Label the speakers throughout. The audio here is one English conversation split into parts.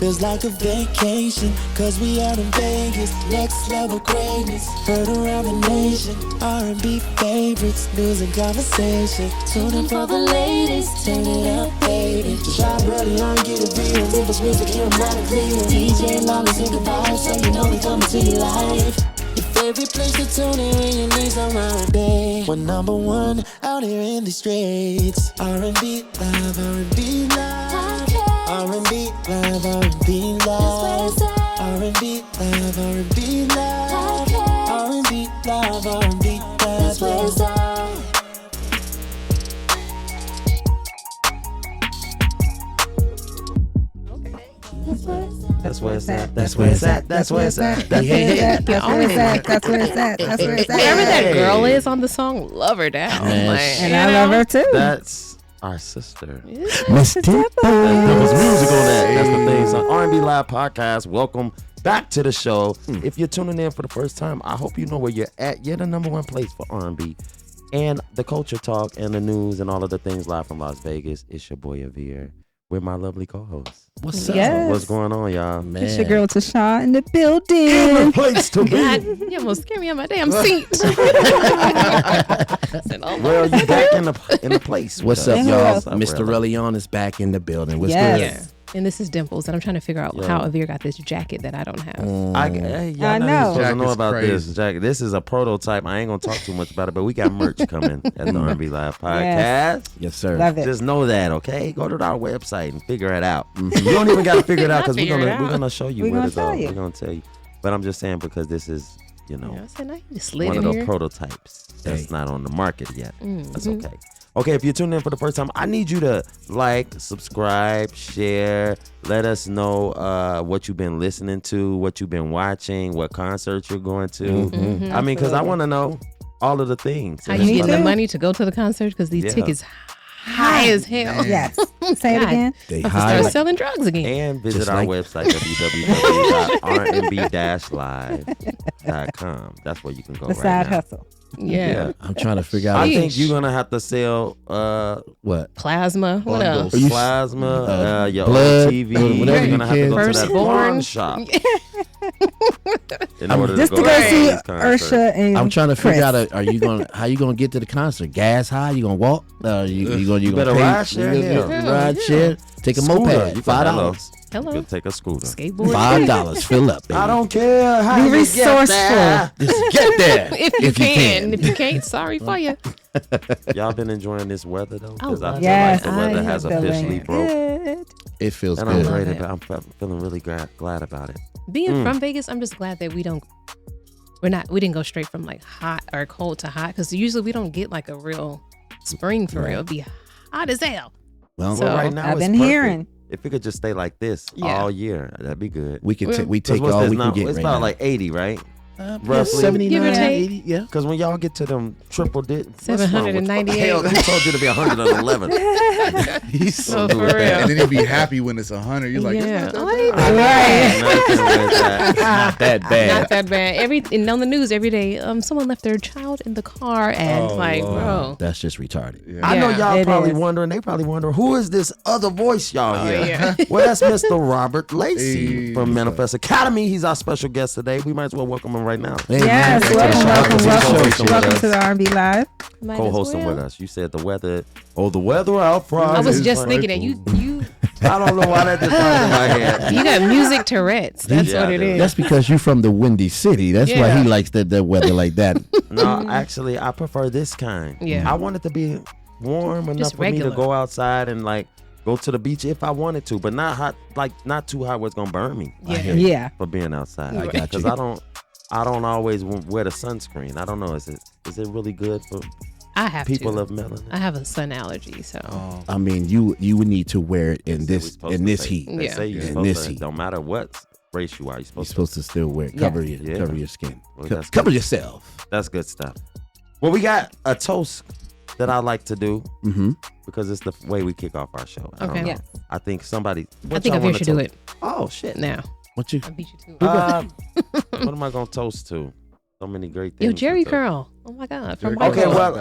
Speaker 1: Feels like a vacation, cause we out in Vegas. Next level greatness, heard around the nation. R&B favorites, news and conversation. Tune in for the latest, turn it up, baby. Shop Rellion, get a beer. DimplesMusic, hear them loud and clear. DJ Lawless in the vibe, so you know we coming to you live. Your favorite place to tune in when you need some R&B. We're number one out here in the streets. R&B live, R&B live. R&B live, R&B live. R&B live, R&B live. R&B live, R&B live. That's where it's at.
Speaker 2: That's where it's at. That's where it's at. That's where it's at. That's where it's at.
Speaker 3: That's where it's at. That's where it's at. That's where it's at.
Speaker 4: Whoever that girl is on the song, love her down.
Speaker 3: And I love her too.
Speaker 2: That's our sister.
Speaker 3: Miss Dimple.
Speaker 2: DimplesMusic on that. That's the thing. So R&B Live Podcast. Welcome back to the show. If you're tuning in for the first time, I hope you know where you're at. You're the number one place for R&B and the culture talk and the news and all of the things live from Las Vegas. It's your boy Avehre with my lovely co-host.
Speaker 3: What's up? Yes.
Speaker 2: What's going on, y'all?
Speaker 3: Man. It's your girl Tasha in the building.
Speaker 2: In the place to be.
Speaker 4: God, you almost scared me on my damn seat.
Speaker 2: Well, you back in the place.
Speaker 5: What's up, y'all? Mr. Rellion is back in the building. What's good?
Speaker 4: Yeah. And this is Dimples, and I'm trying to figure out how Avehre got this jacket that I don't have.
Speaker 3: I know.
Speaker 2: I know about this jacket. This is a prototype. I ain't gonna talk too much about it, but we got merch coming at the R&B Live Podcast.
Speaker 5: Yes, sir.
Speaker 3: Love it.
Speaker 2: Just know that, okay? Go to our website and figure it out. You don't even got to figure it out because we're gonna show you where to go. We're gonna tell you. But I'm just saying because this is, one of those prototypes that's not on the market yet. That's okay. Okay, if you're tuning in for the first time, I need you to like, subscribe, share. Let us know what you've been listening to, what you've been watching, what concerts you're going to. I mean, because I want to know all of the things.
Speaker 4: How you getting the money to go to the concert? Because these tickets high as hell.
Speaker 3: Yes. Say it again.
Speaker 5: They
Speaker 4: start selling drugs again.
Speaker 2: And visit our website, www.rnb-live.com. That's where you can go
Speaker 3: the
Speaker 2: right
Speaker 3: side
Speaker 2: now.
Speaker 3: hustle.
Speaker 4: Yeah.
Speaker 5: I'm trying to figure out.
Speaker 2: I think you're going to have to sell
Speaker 5: what?
Speaker 4: Plasma. What else?
Speaker 2: Plasma, your
Speaker 5: blood,
Speaker 2: TV.
Speaker 5: whatever
Speaker 2: You're
Speaker 5: you
Speaker 2: going to have to go to that
Speaker 4: Firstborn.
Speaker 2: pawn shop. In order
Speaker 3: Just
Speaker 2: to go
Speaker 3: see
Speaker 2: these concerts.
Speaker 3: Ursha and
Speaker 5: I'm trying to figure
Speaker 3: Chris.
Speaker 5: out. How you gonna get to the concert? Gas high? You gonna walk? You
Speaker 2: better
Speaker 5: pay,
Speaker 2: ride share.
Speaker 5: Ride share. Take a moped. $5.
Speaker 4: Hello.
Speaker 2: You can take a scooter.
Speaker 4: Skateboard.
Speaker 5: $5. Fill up. Baby.
Speaker 2: I don't care how
Speaker 3: Be
Speaker 2: you
Speaker 3: resourceful.
Speaker 5: Just get there
Speaker 4: if you can. If you can't, sorry for you.
Speaker 2: Y'all been enjoying this weather though? Because I feel
Speaker 3: Yes,
Speaker 2: like the weather
Speaker 3: I
Speaker 2: has
Speaker 3: am
Speaker 2: officially broke.
Speaker 3: good.
Speaker 5: It feels
Speaker 2: And
Speaker 5: good.
Speaker 2: I'm ready. I'm feeling really glad about it.
Speaker 4: Being from Vegas, I'm just glad that we didn't go straight from like hot or cold to hot, because usually we don't get like a real spring for real. It'd be hot as hell.
Speaker 5: Well,
Speaker 4: So,
Speaker 2: right now
Speaker 3: I've
Speaker 2: it's
Speaker 3: been
Speaker 2: perfect.
Speaker 3: hearing.
Speaker 2: If it could just stay like this all year, that'd be good.
Speaker 5: we can we
Speaker 2: 'Cause
Speaker 5: take
Speaker 2: what's
Speaker 5: all
Speaker 2: this
Speaker 5: we can
Speaker 2: now?
Speaker 5: get
Speaker 2: It's
Speaker 5: right
Speaker 2: about
Speaker 5: now.
Speaker 2: like 80, right?
Speaker 5: Roughly 79,
Speaker 4: Give or take.
Speaker 5: 80, yeah.
Speaker 2: Because when y'all get to them triple digits,
Speaker 4: 798.
Speaker 2: Hell, who told you to be 111?
Speaker 5: He's
Speaker 4: So for real.
Speaker 6: And then you'll be happy when it's 100. You're like,
Speaker 4: Yeah.
Speaker 6: it's not that bad.
Speaker 5: Not that bad.
Speaker 4: Not that bad. And on the news every day, someone left their child in the car, and bro.
Speaker 5: That's just retarded.
Speaker 6: Yeah.
Speaker 2: I know y'all
Speaker 3: it
Speaker 2: probably
Speaker 3: is.
Speaker 2: wondering. They probably wondering who is this other voice y'all hear?
Speaker 4: yeah.
Speaker 2: Well, that's Mr. Robert Lacy
Speaker 6: Hey,
Speaker 2: from
Speaker 6: what's
Speaker 2: Manifest Academy. He's our special guest today. We might as well welcome him right now.
Speaker 5: Hey,
Speaker 3: Yes,
Speaker 5: man.
Speaker 3: welcome to the R&B Live.
Speaker 4: Might as
Speaker 2: Co-hosting
Speaker 4: well.
Speaker 2: with us. You said the weather. Oh, the weather out Friday.
Speaker 4: I was
Speaker 2: is
Speaker 4: just
Speaker 2: fine.
Speaker 4: thinking that you
Speaker 2: I don't know why that just popped in my head.
Speaker 4: you got music Tourette's. That's
Speaker 2: Yeah,
Speaker 4: what
Speaker 2: I
Speaker 4: it
Speaker 2: do.
Speaker 4: is.
Speaker 5: That's because you're from the Windy City. That's why
Speaker 4: Yeah.
Speaker 5: he likes the weather like that.
Speaker 2: No, actually, I prefer this kind.
Speaker 4: Yeah.
Speaker 2: I want it to be warm enough
Speaker 4: Just
Speaker 2: for me
Speaker 4: regular.
Speaker 2: to go outside and like go to the beach if I wanted to, but not hot, like not too hot where it's gonna burn me.
Speaker 4: Yeah.
Speaker 3: Yeah.
Speaker 2: For being outside.
Speaker 5: I got
Speaker 2: Because
Speaker 5: you.
Speaker 2: I don't always wear the sunscreen. I don't know. Is it really good for
Speaker 4: I have
Speaker 2: people
Speaker 4: to.
Speaker 2: of melanin?
Speaker 4: I have a sun allergy, so
Speaker 5: I mean, you would need to wear it in
Speaker 2: They
Speaker 5: this
Speaker 2: supposed to say-
Speaker 5: heat.
Speaker 2: They
Speaker 4: Yeah.
Speaker 2: say you're
Speaker 5: In
Speaker 2: supposed
Speaker 5: this
Speaker 2: to,
Speaker 5: heat.
Speaker 2: don't matter what race you are, you're
Speaker 5: You're
Speaker 2: supposed to.
Speaker 5: supposed to still wear it. Cover your skin.
Speaker 2: Well, that's
Speaker 5: Cover
Speaker 2: good.
Speaker 5: yourself.
Speaker 2: That's good stuff. Well, we got a toast that I like to do
Speaker 5: Mm-hmm.
Speaker 2: because it's the way we kick off our show. I don't
Speaker 4: Okay.
Speaker 2: know.
Speaker 4: Yeah.
Speaker 2: I think somebody.
Speaker 4: I think Avehre should do it
Speaker 2: Oh shit!
Speaker 4: now.
Speaker 5: What you?
Speaker 4: I beat you to it.
Speaker 2: What am I gonna toast to? So many great things.
Speaker 4: Yo, Jerry
Speaker 2: to toast.
Speaker 4: Curl. Oh my God!
Speaker 6: From
Speaker 2: okay, well,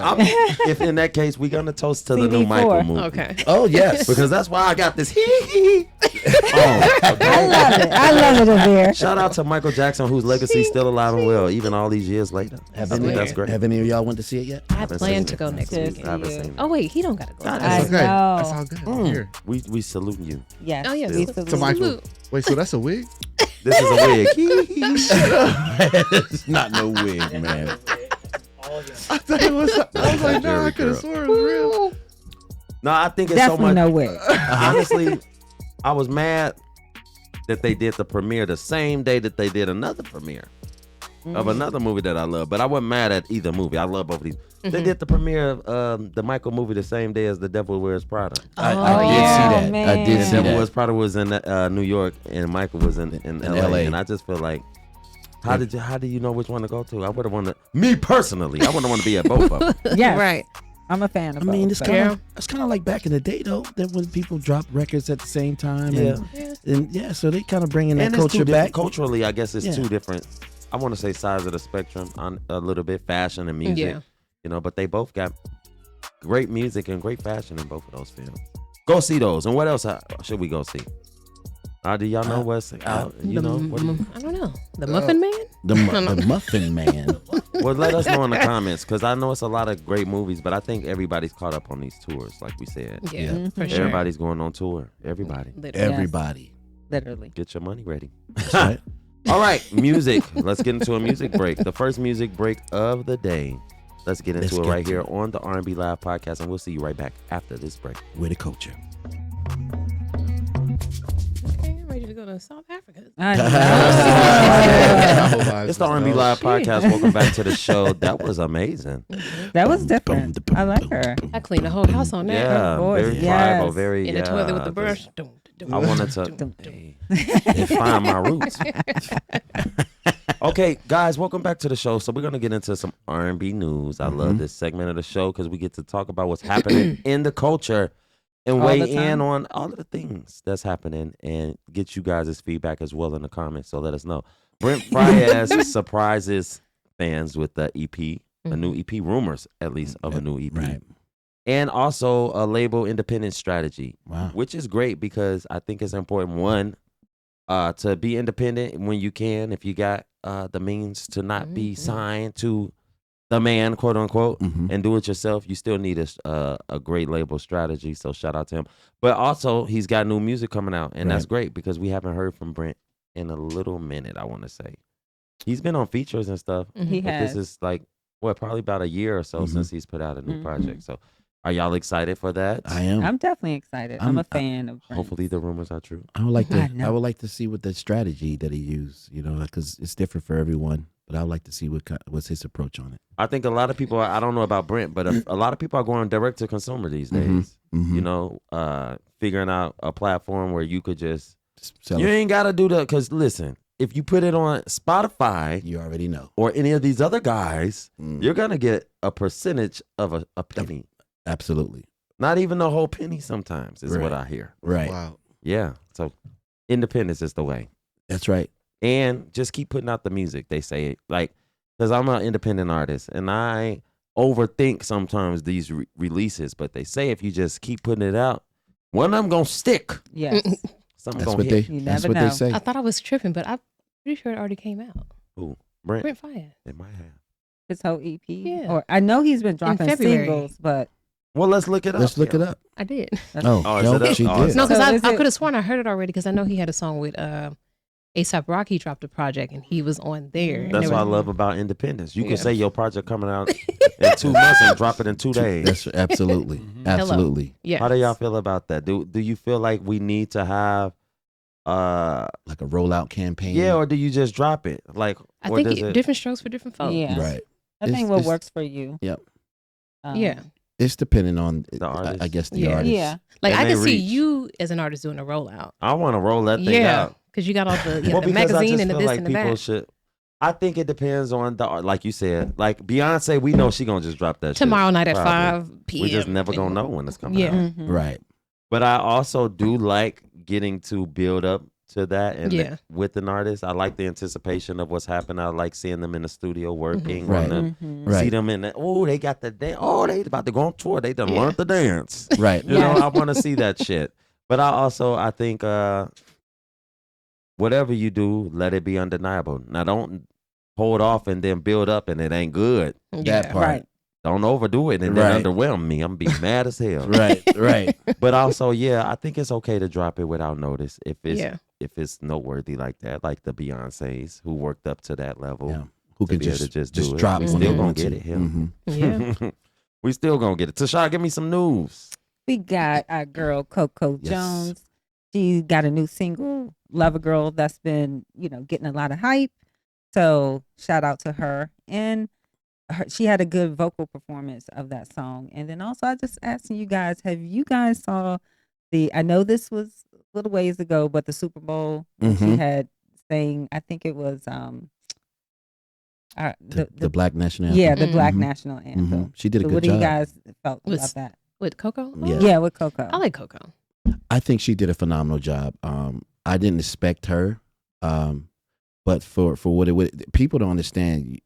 Speaker 2: if in that case, we're gonna toast to the new Michael movie.
Speaker 4: Okay.
Speaker 5: Oh yes,
Speaker 2: because that's why I got this. Okay.
Speaker 3: I love it. I love it, Avehre.
Speaker 2: Shout out to Michael Jackson, whose legacy is still alive and well, even all these years later. That's great.
Speaker 5: Have any of y'all went to see it yet?
Speaker 4: I plan to go next week.
Speaker 2: I haven't seen it.
Speaker 4: Oh wait, he don't gotta go.
Speaker 3: I
Speaker 6: Okay.
Speaker 3: know.
Speaker 6: That's all good. Here.
Speaker 2: We salute you.
Speaker 3: Yes.
Speaker 4: Oh yes.
Speaker 3: we
Speaker 2: To
Speaker 3: salute.
Speaker 6: To Michael.
Speaker 4: Salute.
Speaker 6: Wait, so that's a wig?
Speaker 2: This is a wig.
Speaker 5: It's not no wig, man.
Speaker 6: I thought it was. I was like, no, I could have sworn it was real.
Speaker 2: No, I think it's
Speaker 3: Definitely
Speaker 2: so much.
Speaker 3: no way.
Speaker 2: Honestly, I was mad that they did the premiere the same day that they did another premiere of another movie that I love. But I wasn't mad at either movie. I love both of these. They did the premiere of the Michael movie the same day as The Devil Wears Prada.
Speaker 5: I
Speaker 3: yeah,
Speaker 5: did see that.
Speaker 3: man.
Speaker 5: I did
Speaker 2: And
Speaker 5: see
Speaker 2: Devil
Speaker 5: that.
Speaker 2: Wears Prada was in New York and Michael was in LA. And I just feel like, how do you know which one to go to? I would have wanted, me personally, I would have wanted to be at both of them.
Speaker 3: Yes.
Speaker 4: Right.
Speaker 3: I'm a fan of
Speaker 5: I mean,
Speaker 3: both,
Speaker 5: it's kind of like back in the day, though, that when people dropped records at the same time.
Speaker 2: Yeah.
Speaker 5: And so they kind of bringing that
Speaker 2: And
Speaker 5: culture back.
Speaker 2: Culturally, I guess it's
Speaker 5: Yeah.
Speaker 2: two different, I want to say sides of the spectrum on a little bit, fashion and music.
Speaker 4: Yeah.
Speaker 2: You know, but they both got great music and great fashion in both of those films. Go see those. And what else should we go see? Do y'all know what's, you know? What
Speaker 4: I don't know. The Muffin Man?
Speaker 5: The Muffin Man.
Speaker 2: well, let us know in the comments, because I know it's a lot of great movies, but I think everybody's caught up on these tours, like we said.
Speaker 4: Yeah, for sure.
Speaker 2: Everybody's going on tour. Everybody.
Speaker 4: Literally.
Speaker 5: Everybody.
Speaker 3: Literally.
Speaker 2: Get your money ready.
Speaker 5: That's right.
Speaker 2: All right, music. Let's get into a music break. The first music break of the day. Let's get into it right here on the R&B Live podcast, and we'll see you right back after this break.
Speaker 5: With the culture.
Speaker 4: Okay, I'm ready to go to South Africa.
Speaker 3: I know.
Speaker 2: It's the R&B Live podcast. Welcome back to the show. That was amazing.
Speaker 3: That was different. I like her.
Speaker 4: I cleaned the whole house on that.
Speaker 2: Yeah,
Speaker 3: voice,
Speaker 2: very
Speaker 3: yes.
Speaker 2: tribal, very
Speaker 4: In the toilet with the brush.
Speaker 2: I wanted to find my roots. Okay, guys, welcome back to the show. So we're gonna get into some R&B news. I love this segment of the show because we get to talk about what's happening in the culture and
Speaker 3: All
Speaker 2: weigh
Speaker 3: the time.
Speaker 2: in on all of the things that's happening and get you guys' feedback as well in the comments. So let us know. Brent Faiyaz surprises fans with the EP, a new EP, rumors at least of a new EP.
Speaker 5: Right.
Speaker 2: And also a label independent strategy,
Speaker 5: Wow.
Speaker 2: which is great because I think it's important, one, to be independent when you can, if you got the means to not be signed to the man, quote unquote, and do it yourself. You still need a great label strategy. So shout out to him. But also, he's got new music coming out, and that's great because we haven't heard from Brent in a little minute, I want to say. He's been on features and stuff.
Speaker 3: He
Speaker 2: but
Speaker 3: has.
Speaker 2: this is like, probably about a year or so since he's put out a new project. So are y'all excited for that?
Speaker 5: I am.
Speaker 3: I'm definitely excited. I'm a fan of Brent.
Speaker 2: Hopefully the rumors are true.
Speaker 5: I would like
Speaker 3: I
Speaker 5: to.
Speaker 3: know.
Speaker 5: I would like to see what the strategy that he used. You know, because it's different for everyone. But I would like to see what's his approach on it.
Speaker 2: I think a lot of people, I don't know about Brent, but a lot of people are going direct to consumer these days. You know, figuring out a platform where you could just
Speaker 5: Sell
Speaker 2: you
Speaker 5: it.
Speaker 2: ain't got to do that. Because listen, if you put it on Spotify
Speaker 5: You already know.
Speaker 2: or any of these other guys, you're going to get a percentage of a penny.
Speaker 5: Absolutely.
Speaker 2: Not even the whole penny sometimes is what
Speaker 5: Right.
Speaker 2: I hear.
Speaker 5: Right.
Speaker 6: Wow.
Speaker 2: Yeah. So independence is the way.
Speaker 5: That's right.
Speaker 2: And just keep putting out the music. They say, like, because I'm an independent artist and I overthink sometimes these releases, but they say if you just keep putting it out, one of them gonna stick.
Speaker 3: Yes.
Speaker 2: Something
Speaker 5: That's
Speaker 2: gonna
Speaker 5: what
Speaker 2: hit.
Speaker 5: they.
Speaker 3: You
Speaker 5: That's
Speaker 3: never
Speaker 5: what
Speaker 3: know.
Speaker 5: they say.
Speaker 4: I thought I was tripping, but I'm pretty sure it already came out.
Speaker 2: Ooh, Brent,
Speaker 4: Brent Faiyaz.
Speaker 2: it might have.
Speaker 3: His whole EP.
Speaker 4: Yeah.
Speaker 3: Or I know he's been dropping
Speaker 4: February.
Speaker 3: singles, but
Speaker 2: Well, let's look it up.
Speaker 5: Let's look it up.
Speaker 4: I did.
Speaker 5: Oh,
Speaker 2: Oh, is
Speaker 5: no,
Speaker 2: it up?
Speaker 5: she
Speaker 2: Oh,
Speaker 5: did.
Speaker 2: it's
Speaker 4: No, because
Speaker 3: So is
Speaker 4: I
Speaker 3: it-
Speaker 4: could have sworn I heard it already because I know he had a song with A$AP Rocky dropped a project and he was on there. And
Speaker 2: That's
Speaker 4: there
Speaker 2: what I
Speaker 4: was-
Speaker 2: love about independence. You
Speaker 4: Yeah.
Speaker 2: can say your project coming out in 2 months and drop it in 2 days.
Speaker 5: That's absolutely, absolutely.
Speaker 4: Yes.
Speaker 2: How do y'all feel about that? Do you feel like we need to have
Speaker 5: Like a rollout campaign.
Speaker 2: yeah, or do you just drop it? Like,
Speaker 4: I
Speaker 2: or
Speaker 4: think
Speaker 2: does
Speaker 4: it,
Speaker 2: it?
Speaker 4: different strokes for different folks.
Speaker 3: yeah.
Speaker 5: Right.
Speaker 3: I think what works for you.
Speaker 5: Yep.
Speaker 4: Yeah.
Speaker 5: It's depending on
Speaker 2: The artist.
Speaker 5: I guess the
Speaker 4: Yeah.
Speaker 5: artist.
Speaker 3: Yeah.
Speaker 4: Like
Speaker 2: And
Speaker 4: I
Speaker 2: they
Speaker 4: can see
Speaker 2: reach.
Speaker 4: you as an artist doing a rollout.
Speaker 2: I want to roll that thing
Speaker 4: Yeah.
Speaker 2: out.
Speaker 4: Because you got all the,
Speaker 2: Well,
Speaker 4: the
Speaker 2: because I
Speaker 4: magazine
Speaker 2: just
Speaker 4: and the
Speaker 2: feel
Speaker 4: this
Speaker 2: like
Speaker 4: and the
Speaker 2: people
Speaker 4: that.
Speaker 2: should. I think it depends on the art, like you said. Like Beyonce, we know she gonna just drop that shit
Speaker 4: Tomorrow night at
Speaker 2: probably.
Speaker 4: 5 p.m.
Speaker 2: We just never gonna know when it's coming
Speaker 4: Yeah.
Speaker 2: out.
Speaker 3: Mhm.
Speaker 5: Right.
Speaker 2: But I also do like getting to build up to that, and with an artist, I like the anticipation of what's happening. I like seeing them in the studio working. See them in the, they got the dance. They about to go on tour. They done learned the dance.
Speaker 5: Right.
Speaker 2: You know, I want to see that shit. But I think whatever you do, let it be undeniable. Now don't hold off and then build up and it ain't good.
Speaker 5: That part.
Speaker 2: Right. Don't overdo it and then underwhelm me. I'm gonna be mad as hell.
Speaker 5: Right.
Speaker 2: But also, I think it's okay to drop it without notice if it's noteworthy like that, like the Beyoncés who worked up to that level.
Speaker 5: Yeah. Who can just
Speaker 2: do
Speaker 5: drop
Speaker 2: it.
Speaker 5: it.
Speaker 2: We still gonna get it. Yeah. We still gonna get it. Tashara, give me some news.
Speaker 3: We got our girl Coco Jones. She got a new single, Lover Girl, that's been, getting a lot of hype. So shout out to her. And she had a good vocal performance of that song. And then also I just asking you guys, have you guys saw I know this was a little ways ago, but the Super Bowl she had sang, I think it was
Speaker 5: the Black National Anthem.
Speaker 3: Yeah, the Black National Anthem.
Speaker 5: She did a good job.
Speaker 3: What do you guys felt about that?
Speaker 4: With Coco?
Speaker 3: Yeah, with Coco.
Speaker 4: I like Coco.
Speaker 5: I think she did a phenomenal job. I didn't expect her, but for what it would, people don't understand.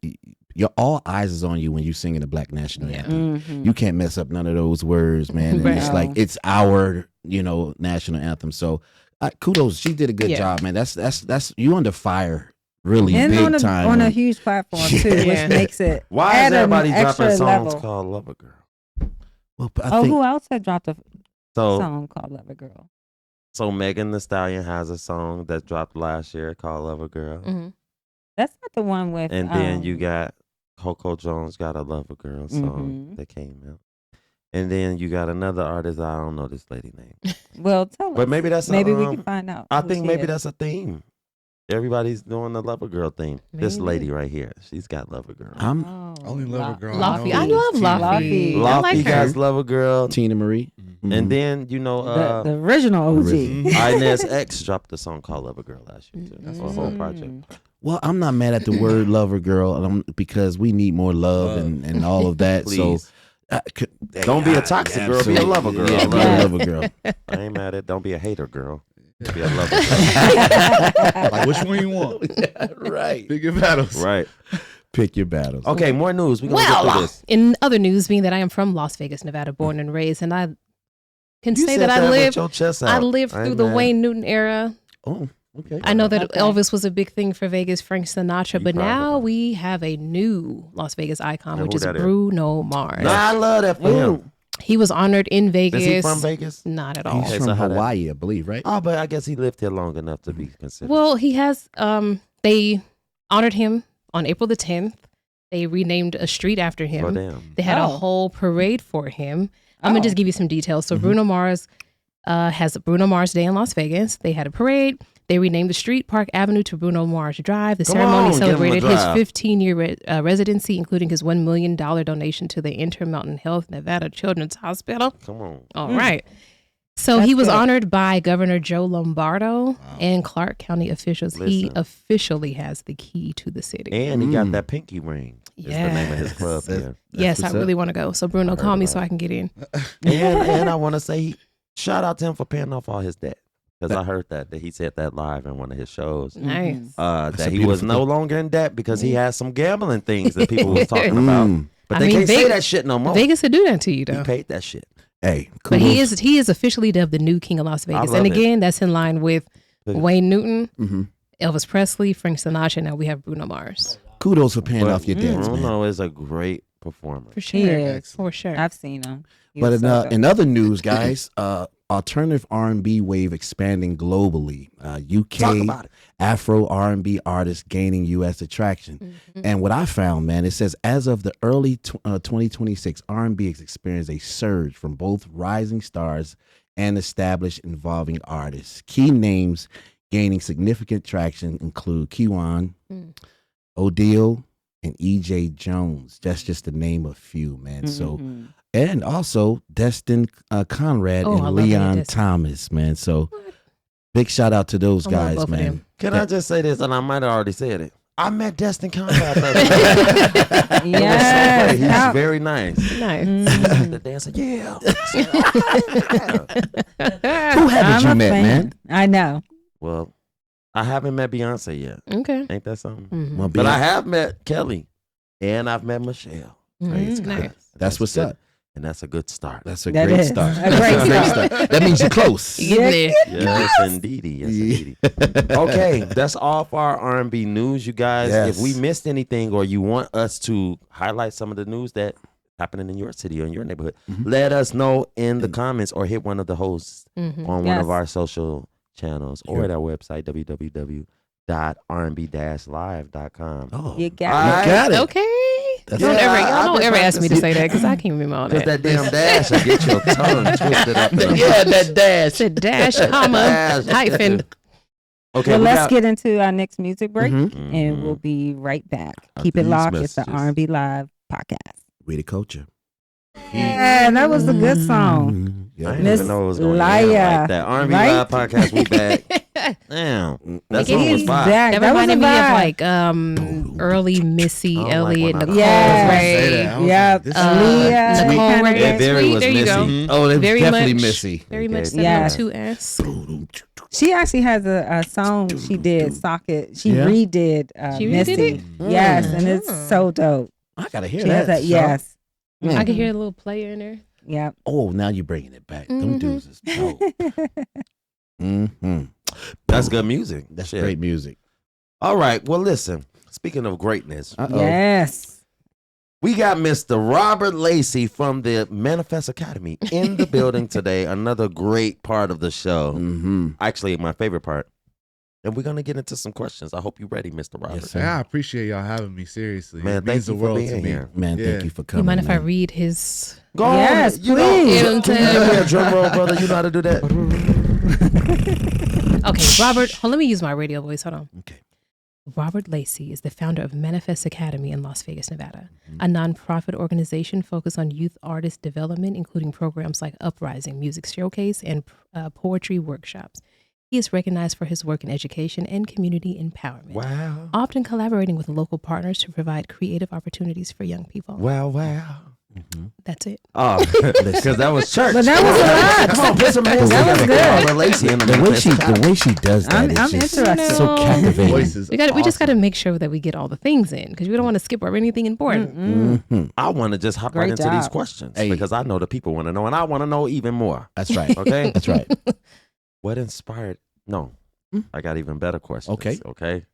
Speaker 5: All eyes is on you when you singing the Black National Anthem. You can't mess up none of those words, man. And it's like it's our, national anthem. So kudos, she did a good job, man. That's you under fire. Really
Speaker 3: and
Speaker 5: big time
Speaker 3: on a huge platform too, which makes it.
Speaker 2: Why is everybody dropping songs called Lover Girl?
Speaker 5: Well,
Speaker 3: who else had dropped a song called Lover Girl?
Speaker 2: So Megan Thee Stallion has a song that dropped last year called Lover Girl.
Speaker 3: That's not the one with.
Speaker 2: And then you got Coco Jones got a Lover Girl song that came out. And then you got another artist. I don't know this lady name.
Speaker 3: Well, tell us.
Speaker 2: But maybe that's
Speaker 3: we can find out.
Speaker 2: I think maybe that's a theme. Everybody's doing the Lover Girl theme. Maybe. This lady right here, she's got Lover Girl.
Speaker 6: Only Lover Girl.
Speaker 4: Laffy. I love Laffy.
Speaker 2: Laffy got Lover Girl.
Speaker 5: Tina Marie.
Speaker 2: And then,
Speaker 3: the original OG.
Speaker 2: Inez X dropped a song called Lover Girl last year, too. That's a whole project.
Speaker 5: Well, I'm not mad at the word Lover Girl because we need more love and all of that.
Speaker 2: Please. So don't be a toxic girl. Be a lover girl.
Speaker 5: Yeah, be a lover girl.
Speaker 2: I ain't mad at it. Don't be a hater girl. Be a lover girl.
Speaker 6: Like, which one you want?
Speaker 5: Right.
Speaker 6: Pick your battles.
Speaker 2: Right.
Speaker 5: Pick your battles.
Speaker 2: Okay, more news. We're going to get through this.
Speaker 4: In other news, being that I am from Las Vegas, Nevada, born and raised, and I can say that I lived through the Wayne Newton era.
Speaker 5: Oh, okay.
Speaker 4: I know that Elvis was a big thing for Vegas, Frank Sinatra, but now we have a new Las Vegas icon, which is Bruno Mars.
Speaker 2: I love that for him.
Speaker 4: He was honored in Vegas.
Speaker 2: Is he from Vegas?
Speaker 4: Not at all.
Speaker 5: He's from Hawaii, I believe, right?
Speaker 2: Oh, but I guess he lived here long enough to be considered.
Speaker 4: Well, he has, they honored him on April the 10th. They renamed a street after him.
Speaker 2: Oh, damn.
Speaker 4: They had a whole parade for him. I'm going to just give you some details. So Bruno Mars has a Bruno Mars Day in Las Vegas. They had a parade. They renamed the street Park Avenue to Bruno Mars Drive. The ceremony celebrated his 15-year residency, including his $1 million donation to the Intermountain Health Nevada Children's Hospital.
Speaker 2: Come on.
Speaker 4: All right. So he was honored by Governor Joe Lombardo and Clark County officials.
Speaker 2: Listen.
Speaker 4: He officially has the key to the city.
Speaker 2: And he got that pinky ring. Is the name of his club here.
Speaker 4: Yes, I really want to go. So Bruno, call me so I can get in.
Speaker 2: And I want to say, shout out to him for paying off all his debt. Because I heard that he said that live in one of his shows.
Speaker 4: Nice.
Speaker 2: That he was no longer in debt because he had some gambling things that people was talking about. But they can't say that shit no more.
Speaker 4: Vegas would do that to you, though.
Speaker 2: He paid that shit.
Speaker 5: Hey,
Speaker 4: but he is officially dubbed the new king of Las Vegas. And again, that's in line with Wayne Newton, Elvis Presley, Frank Sinatra. Now we have Bruno Mars.
Speaker 5: Kudos for paying off your debts, man.
Speaker 2: Bruno is a great performer.
Speaker 4: For sure. For sure.
Speaker 3: I've seen him.
Speaker 5: But in other news, guys, alternative R&B wave expanding globally. UK Afro R&B artists gaining U.S. attraction. And what I found, man, it says as of the early 2026, R&B has experienced a surge from both rising stars and established involving artists. Key names gaining significant traction include Kiwan, Odile, and E.J. Jones. That's just to name a few, man. So. And also Destin Conrad and Leon Thomas, man. So big shout out to those guys, man.
Speaker 2: Can I just say this? And I might have already said it. I met Destin Conrad.
Speaker 3: Yes.
Speaker 2: He's very nice.
Speaker 4: Nice.
Speaker 2: The dancer, yeah.
Speaker 5: Who haven't you met, man?
Speaker 3: I know.
Speaker 2: Well, I haven't met Beyonce yet.
Speaker 4: Okay.
Speaker 2: Ain't that something?
Speaker 4: Mm-hmm.
Speaker 5: Well,
Speaker 2: But I have met Kelly, and I've met Michelle.
Speaker 5: Praise God.
Speaker 4: Nice.
Speaker 5: That's what's
Speaker 2: good.
Speaker 5: up.
Speaker 2: And that's a good start.
Speaker 5: That's a
Speaker 3: That
Speaker 5: great
Speaker 3: is
Speaker 5: start.
Speaker 3: a great
Speaker 5: That's
Speaker 3: start.
Speaker 5: That means you're close.
Speaker 4: You get there.
Speaker 2: Yes, indeedy. Yes, indeedy. Okay, that's all for our R&B news, you guys.
Speaker 5: Yes.
Speaker 2: If we missed anything or you want us to highlight some of the news that happening in your city or in your neighborhood, let us know in the comments or hit one of the hosts on one of our social channels or at our website, www.rnb-live.com.
Speaker 5: Oh,
Speaker 3: You
Speaker 5: you
Speaker 3: got
Speaker 5: got it.
Speaker 4: Okay.
Speaker 5: That's
Speaker 4: Don't
Speaker 2: Yeah,
Speaker 4: ever,
Speaker 2: I've
Speaker 4: y'all don't
Speaker 2: been
Speaker 4: ever ask me to
Speaker 2: practicing.
Speaker 4: say that because I can't remember all
Speaker 2: Because
Speaker 4: that.
Speaker 2: that damn dash will get your tongue twisted up.
Speaker 5: Yeah, that dash.
Speaker 4: It's a dash, comma,
Speaker 2: Dash.
Speaker 4: hyphen.
Speaker 2: Okay,
Speaker 3: Well,
Speaker 2: we
Speaker 3: let's
Speaker 2: got-
Speaker 3: get into our next music break,
Speaker 5: Mhm.
Speaker 3: and we'll be right back.
Speaker 2: After
Speaker 3: Keep it
Speaker 2: these
Speaker 3: locked. It's the
Speaker 2: messages.
Speaker 3: R&B Live podcast.
Speaker 5: We the culture.
Speaker 3: Yeah, that was a good song.
Speaker 5: Mhm.
Speaker 2: I
Speaker 5: Yeah.
Speaker 2: didn't
Speaker 3: Miss
Speaker 2: even know it was going to
Speaker 3: Laya,
Speaker 2: end like that. R&B
Speaker 3: right?
Speaker 2: Live Podcast, we back. Damn. That song was
Speaker 3: He's
Speaker 2: fire.
Speaker 3: back.
Speaker 4: That
Speaker 3: That was
Speaker 4: reminded
Speaker 3: a
Speaker 4: me of
Speaker 3: vibe.
Speaker 4: like early Missy
Speaker 2: I don't like
Speaker 4: Elliott,
Speaker 2: when I-
Speaker 4: Nicole
Speaker 3: Yeah.
Speaker 4: Ray.
Speaker 6: Say that. I was
Speaker 3: Yep.
Speaker 6: like, this is
Speaker 3: Aaliyah,
Speaker 4: Nicole
Speaker 3: kinda
Speaker 4: Ray.
Speaker 3: thing.
Speaker 2: Yeah, Barry
Speaker 4: Sweet.
Speaker 2: was
Speaker 4: There you go.
Speaker 2: Missy.
Speaker 5: Oh, it was
Speaker 4: Very
Speaker 5: definitely
Speaker 4: much.
Speaker 5: Missy.
Speaker 4: Very much
Speaker 2: Okay.
Speaker 3: Yeah.
Speaker 4: 702S.
Speaker 3: She actually has a song she did, Socket. She
Speaker 5: Yeah.
Speaker 3: redid
Speaker 4: She
Speaker 3: Missy.
Speaker 4: redid it?
Speaker 3: Yes, and it's
Speaker 4: Mm.
Speaker 3: so dope.
Speaker 5: I gotta hear
Speaker 3: She has
Speaker 5: that.
Speaker 3: that. Yes.
Speaker 5: Yeah.
Speaker 4: I can hear a little player in there.
Speaker 3: Yep.
Speaker 5: Oh, now you're bringing it back. Them
Speaker 4: Mhm.
Speaker 5: dudes is dope. Mm-hmm.
Speaker 2: That's good music.
Speaker 5: That's
Speaker 2: Shit.
Speaker 5: great music.
Speaker 2: All right. Well, listen. Speaking of greatness,
Speaker 5: Uh-oh.
Speaker 3: Yes.
Speaker 2: we got Mr. Robert Lacy from the Manifest Academy in the building today. Another great part of the show.
Speaker 5: Mm-hmm.
Speaker 2: Actually, my favorite part. And we're going to get into some questions. I hope you're ready, Mr. Robert.
Speaker 5: Yes, sir.
Speaker 6: Yeah, I appreciate y'all having me. Seriously,
Speaker 2: Man,
Speaker 6: it means
Speaker 2: thank you
Speaker 6: the
Speaker 2: for
Speaker 6: world
Speaker 2: being
Speaker 6: to me.
Speaker 2: here.
Speaker 5: Man,
Speaker 6: Yeah.
Speaker 5: thank you for
Speaker 4: You
Speaker 5: coming.
Speaker 4: mind if I
Speaker 5: man.
Speaker 4: read his?
Speaker 2: Go
Speaker 3: Yes,
Speaker 2: on. You
Speaker 3: please.
Speaker 2: know, can you give me a drum roll, brother? You know how to do that?
Speaker 4: Okay, Robert. Let me use my radio voice. Hold on.
Speaker 5: Okay.
Speaker 4: Robert Lacy is the founder of Manifest Academy in Las Vegas, Nevada, a nonprofit organization focused on youth artist development, including programs like Uprising, Music Showcase, and poetry workshops. He is recognized for his work in education and community empowerment,
Speaker 2: Wow.
Speaker 4: often collaborating with local partners to provide creative opportunities for young people.
Speaker 2: Wow, wow.
Speaker 4: That's it.
Speaker 2: Oh, because that was church.
Speaker 3: But that was a lot.
Speaker 2: Come on, put some hands
Speaker 3: That was
Speaker 2: together for
Speaker 3: good.
Speaker 2: Robert Lacy in the
Speaker 5: The way
Speaker 2: Manifest
Speaker 5: she,
Speaker 2: Academy.
Speaker 5: the way she does that,
Speaker 3: I'm
Speaker 5: is just
Speaker 3: interested.
Speaker 5: so captivating.
Speaker 6: Voices.
Speaker 4: We just got to make sure that we get all the things in because we don't want to skip over anything important.
Speaker 5: Mhm.
Speaker 2: I want to just hop right
Speaker 3: Great
Speaker 2: into these
Speaker 3: job.
Speaker 2: questions
Speaker 5: Hey.
Speaker 2: because I know the people want to know, and I want to know even more.
Speaker 5: That's right.
Speaker 2: Okay?
Speaker 5: That's right.
Speaker 2: What inspired? No, I got even better questions.
Speaker 5: Okay.
Speaker 2: Okay.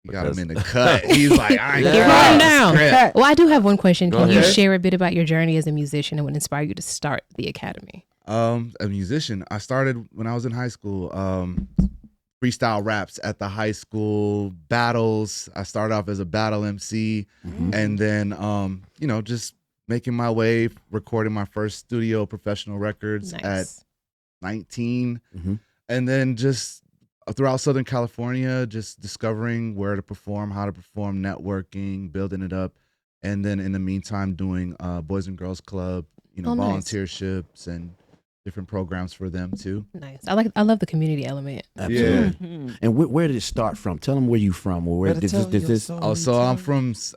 Speaker 6: You got him in the
Speaker 2: Because-
Speaker 6: cut. He's like, I ain't
Speaker 2: Yeah.
Speaker 4: Keep
Speaker 6: got
Speaker 4: on
Speaker 6: it.
Speaker 4: down.
Speaker 6: Script.
Speaker 4: Well, I do have one question.
Speaker 2: Go
Speaker 4: Can you
Speaker 2: ahead.
Speaker 4: share a bit about your journey as a musician and what inspired you to start the academy?
Speaker 6: A musician. I started when I was in high school. Freestyle raps at the high school battles. I started off as a battle MC, and then just making my way, recording my first studio professional records at
Speaker 4: Nice.
Speaker 6: 19,
Speaker 5: Mhm.
Speaker 6: and then just throughout Southern California, just discovering where to perform, how to perform, networking, building it up, and then in the meantime doing Boys and Girls Club,
Speaker 4: Oh, nice.
Speaker 6: volunteerships and different programs for them too.
Speaker 4: Nice. I love the community element.
Speaker 5: Absolutely.
Speaker 3: Mhm.
Speaker 5: And where did it start from? Tell them where you from, or where
Speaker 2: Better
Speaker 5: did
Speaker 2: tell
Speaker 5: this?
Speaker 2: your
Speaker 5: this
Speaker 2: story,
Speaker 6: Oh, so
Speaker 2: tell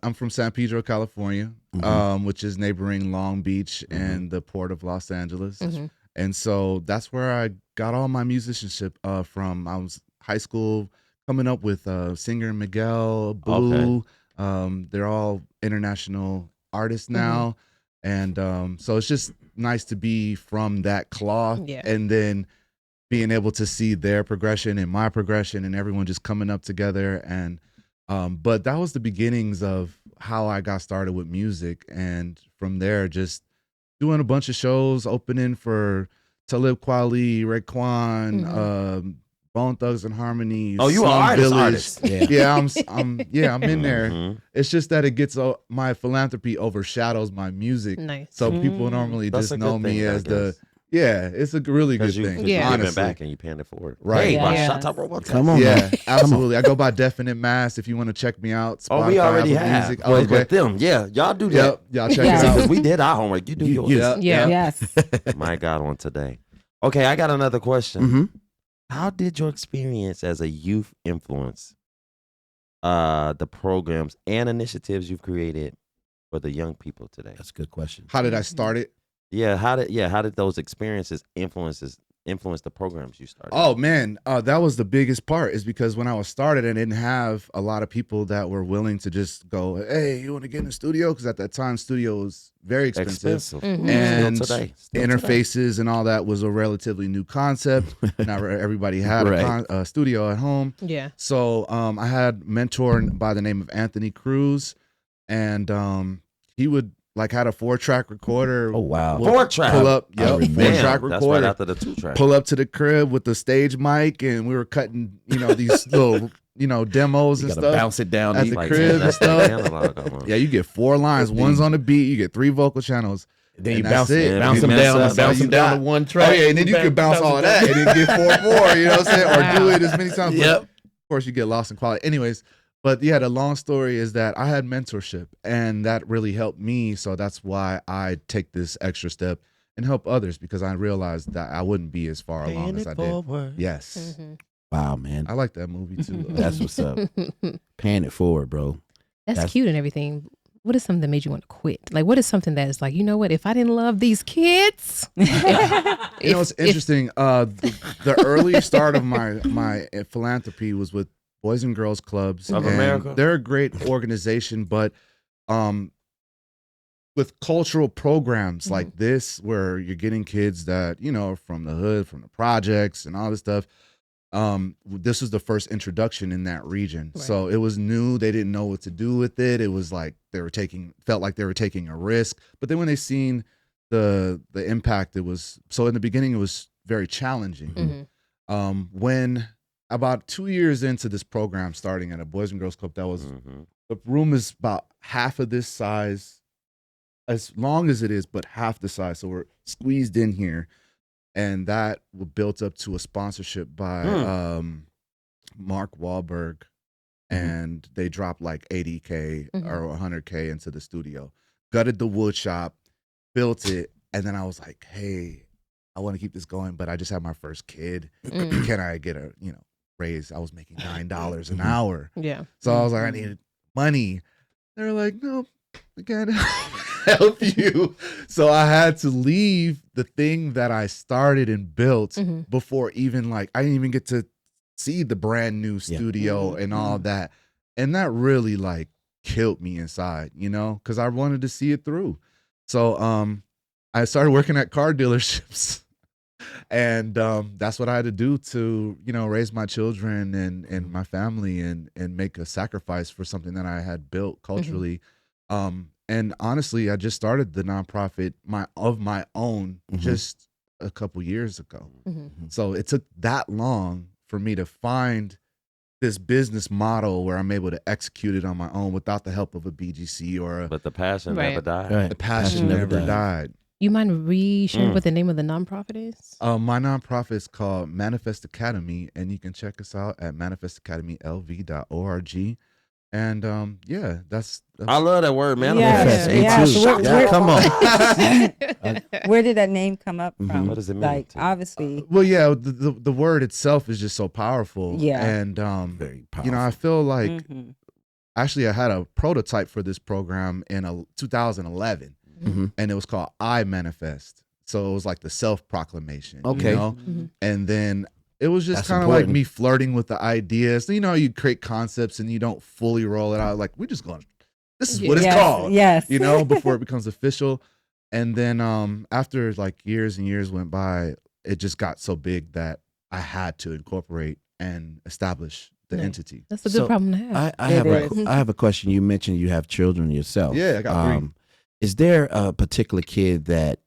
Speaker 6: I'm from San Pedro, California, which is neighboring Long Beach and the port of Los Angeles.
Speaker 4: Mhm.
Speaker 6: And so that's where I got all my musicianship from. I was high school coming up with Singer Miguel, Blue. They're all international artists now. And so it's just nice to be from that cloth
Speaker 4: Yeah.
Speaker 6: and then being able to see their progression and my progression and everyone just coming up together. And but that was the beginnings of how I got started with music. And from there, just doing a bunch of shows, opening for Talib Kweli, Raekwon, Bone Thugs and Harmony.
Speaker 2: Oh, you
Speaker 6: Slum
Speaker 2: are
Speaker 6: Village.
Speaker 2: artist.
Speaker 6: Yeah, I'm in there.
Speaker 2: Mhm.
Speaker 6: It's just that it gets my philanthropy overshadows my music.
Speaker 4: Nice.
Speaker 6: So people normally
Speaker 2: That's
Speaker 6: just
Speaker 2: a
Speaker 6: know
Speaker 2: good
Speaker 6: me
Speaker 2: thing, I
Speaker 6: as the
Speaker 2: guess.
Speaker 6: it's a really good
Speaker 2: Because
Speaker 6: thing.
Speaker 2: you're
Speaker 4: Yeah.
Speaker 2: giving
Speaker 6: honestly.
Speaker 2: back and you're paying it forward.
Speaker 6: Right.
Speaker 2: Hey,
Speaker 3: Yeah.
Speaker 2: my
Speaker 3: Yes.
Speaker 2: shot top robot.
Speaker 5: Come on,
Speaker 6: Yeah,
Speaker 5: man.
Speaker 6: absolutely. I go by Definite Mass if you want to check me out. Spotify,
Speaker 2: Oh, we already
Speaker 6: Apple
Speaker 2: have.
Speaker 6: Music.
Speaker 2: Oh,
Speaker 6: Okay.
Speaker 2: but them, yeah, y'all do that.
Speaker 6: Yep. Y'all check
Speaker 3: Yeah.
Speaker 6: it out.
Speaker 2: Because we did our homework. You do yours.
Speaker 6: Yep.
Speaker 4: Yeah.
Speaker 3: Yes.
Speaker 2: My God, on today. Okay, I got another question.
Speaker 5: Mhm.
Speaker 2: How did your experience as a youth influence the programs and initiatives you've created for the young people today?
Speaker 5: That's a good question.
Speaker 6: How did I start it?
Speaker 2: How did those experiences influences influenced the programs you started?
Speaker 6: Oh man, that was the biggest part. Is because when I was started, I didn't have a lot of people that were willing to just go, "Hey, you want to get in the studio?" Because at that time, studio was very expensive. And
Speaker 2: Still
Speaker 6: interfaces and all that was a relatively new concept. Not everybody had a studio at home.
Speaker 4: Yeah.
Speaker 6: So I had a mentor by the name of Anthony Cruz, and he would had a 4-track recorder.
Speaker 5: Oh wow,
Speaker 6: 4-track. Pull up, 4-track recorder.
Speaker 2: That's right after the 2-track.
Speaker 6: Pull up to the crib with the stage mic, and we were cutting, these little, demos and stuff.
Speaker 5: Bounce it down
Speaker 6: at the crib and stuff. Yeah, you get 4 lines. One's on the beat. You get 3 vocal channels.
Speaker 5: Then you bounce them down to 1 track.
Speaker 6: Oh yeah, and then you can bounce all of that and then get 4 more. You know what I'm saying? Or do it as many times.
Speaker 5: Yep.
Speaker 6: But of course, you get lost in quality. Anyways. But yeah, the long story is that I had mentorship, and that really helped me. So that's why I take this extra step and help others, because I realized that I wouldn't be as far along as I did. Yes.
Speaker 4: Mm-hmm.
Speaker 5: Wow, man.
Speaker 6: I like that movie too.
Speaker 5: That's what's up. Paying it forward, bro.
Speaker 4: That's cute and everything. What is something that made you want to quit? Like, what is something that is like, you know what? If I didn't love these kids,
Speaker 6: it's interesting. The early start of my philanthropy was with Boys and Girls Clubs
Speaker 2: of America.
Speaker 6: They're a great organization, but with cultural programs like this, where you're getting kids that from the hood, from the projects, and all this stuff. This was the first introduction in that region, so it was new. They didn't know what to do with it. It was like felt like they were taking a risk. But then when they seen the impact, it was so. In the beginning, it was very challenging. When about 2 years into this program, starting at a Boys and Girls Club, that was the room is about half of this size, as long as it is, but half the size. So we're squeezed in here, and that built up to a sponsorship by Mark Wahlberg, and they dropped like $80K or $100K into the studio, gutted the wood shop, built it, and then I was like, hey, I want to keep this going, but I just had my first kid. Can I get a raise? I was making $9 an hour.
Speaker 4: Yeah.
Speaker 6: So I was like, I needed money. They were like, no, I can't help you. So I had to leave the thing that I started and built before I didn't even get to see the brand new studio and all that. And that really killed me inside, because I wanted to see it through. So I started working at car dealerships. And that's what I had to do to, raise my children and my family and make a sacrifice for something that I had built culturally. And honestly, I just started the nonprofit of my own just a couple years ago. So it took that long for me to find this business model where I'm able to execute it on my own without the help of a BGC but
Speaker 2: the passion never died.
Speaker 6: Right. The passion never died.
Speaker 4: You mind re-sharing what the name of the nonprofit is?
Speaker 6: My nonprofit is called Manifest Academy, and you can check us out at manifestacademylv.org. And that's
Speaker 2: I love that word,
Speaker 5: manifest. Come on.
Speaker 3: Where did that name come up from?
Speaker 2: What does it mean?
Speaker 3: Obviously.
Speaker 6: Well, yeah, the word itself is just so powerful.
Speaker 3: Yeah.
Speaker 6: And
Speaker 5: very powerful.
Speaker 6: I feel like actually I had a prototype for this program in 2011. And it was called I Manifest. So it was like the self-proclamation.
Speaker 5: Okay.
Speaker 6: And then it was just kind of like me flirting with the ideas. You create concepts and you don't fully roll it out. Like, we're just going, this is what it's called.
Speaker 3: Yes.
Speaker 6: Before it becomes official. And then after years and years went by, it just got so big that I had to incorporate and establish the entity.
Speaker 4: That's a good problem to have.
Speaker 5: I have a question. You mentioned you have children yourself.
Speaker 6: Yeah, I got 3.
Speaker 5: Is there a particular kid that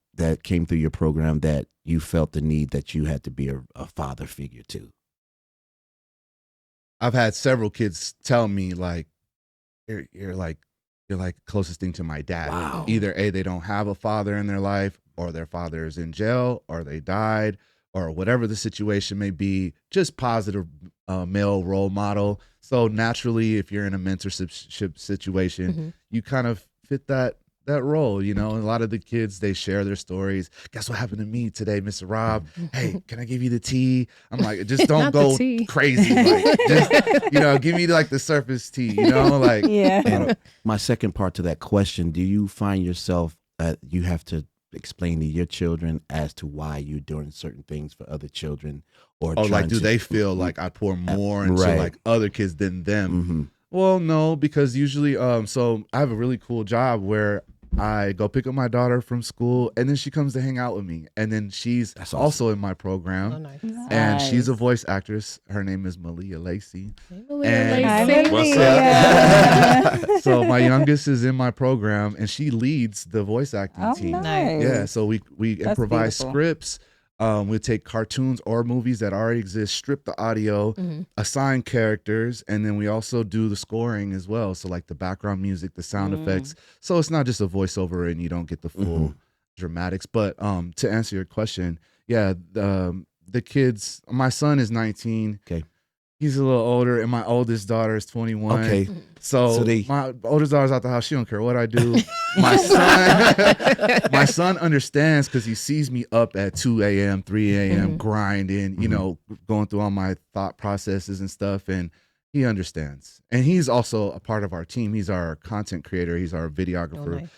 Speaker 5: came through your program that you felt the need that you had to be a father figure to?
Speaker 6: I've had several kids tell me you're closest thing to my dad.
Speaker 5: Wow.
Speaker 6: Either they don't have a father in their life, or their father is in jail, or they died, or whatever the situation may be. Just positive male role model. So naturally, if you're in a mentorship situation, you kind of fit that role, and a lot of the kids, they share their stories. Guess what happened to me today, Mr. Rob? Hey, can I give you the tea? I'm like, just don't go crazy. Just, give me the surface tea,
Speaker 3: Yeah.
Speaker 5: My second part to that question, do you find yourself you have to explain to your children as to why you're doing certain things for other children? Or
Speaker 6: like, do they feel like I pour more into like other kids than them? Well, no, because usually, so I have a really cool job where I go pick up my daughter from school, and then she comes to hang out with me, and then she's also in my program.
Speaker 4: Oh, nice.
Speaker 6: And she's a voice actress. Her name is Malia Lacy.
Speaker 4: Hey, Malia Lacy.
Speaker 2: What's up?
Speaker 6: So my youngest is in my program, and she leads the voice acting team.
Speaker 3: Nice.
Speaker 6: Yeah, so we improvise scripts. We take cartoons or movies that already exist, strip the audio, assign characters, and then we also do the scoring as well. So like the background music, the sound effects. So it's not just a voiceover and you don't get the full dramatics. But to answer your question, yeah, the kids, my son is 19.
Speaker 5: Okay.
Speaker 6: He's a little older, and my oldest daughter is 21. Okay. So my oldest daughter's out the house. She don't care what I do. My son understands because he sees me up at 2 a.m., 3 a.m. grinding, you know, going through all my thought processes and stuff. And he understands. And he's also a part of our team. He's our content creator. He's our videographer,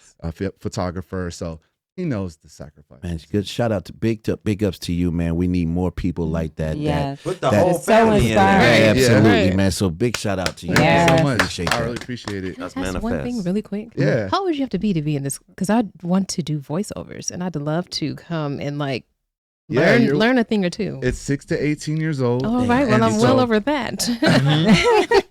Speaker 6: photographer. So he knows the sacrifice.
Speaker 5: Man, it's good. Shout out to big ups to you, man. We need more people like that.
Speaker 3: Yeah.
Speaker 2: Put the whole family in there.
Speaker 5: Absolutely, man. So big shout out to you.
Speaker 6: Thank you so much. I really appreciate it.
Speaker 2: That's
Speaker 4: manifest. One thing really quick.
Speaker 6: Yeah.
Speaker 4: How would you have to be in this? Because I want to do voiceovers, and I'd love to come and like learn a thing or two.
Speaker 6: It's 6 to 18 years old.
Speaker 4: Oh, right. Well, I'm well over that.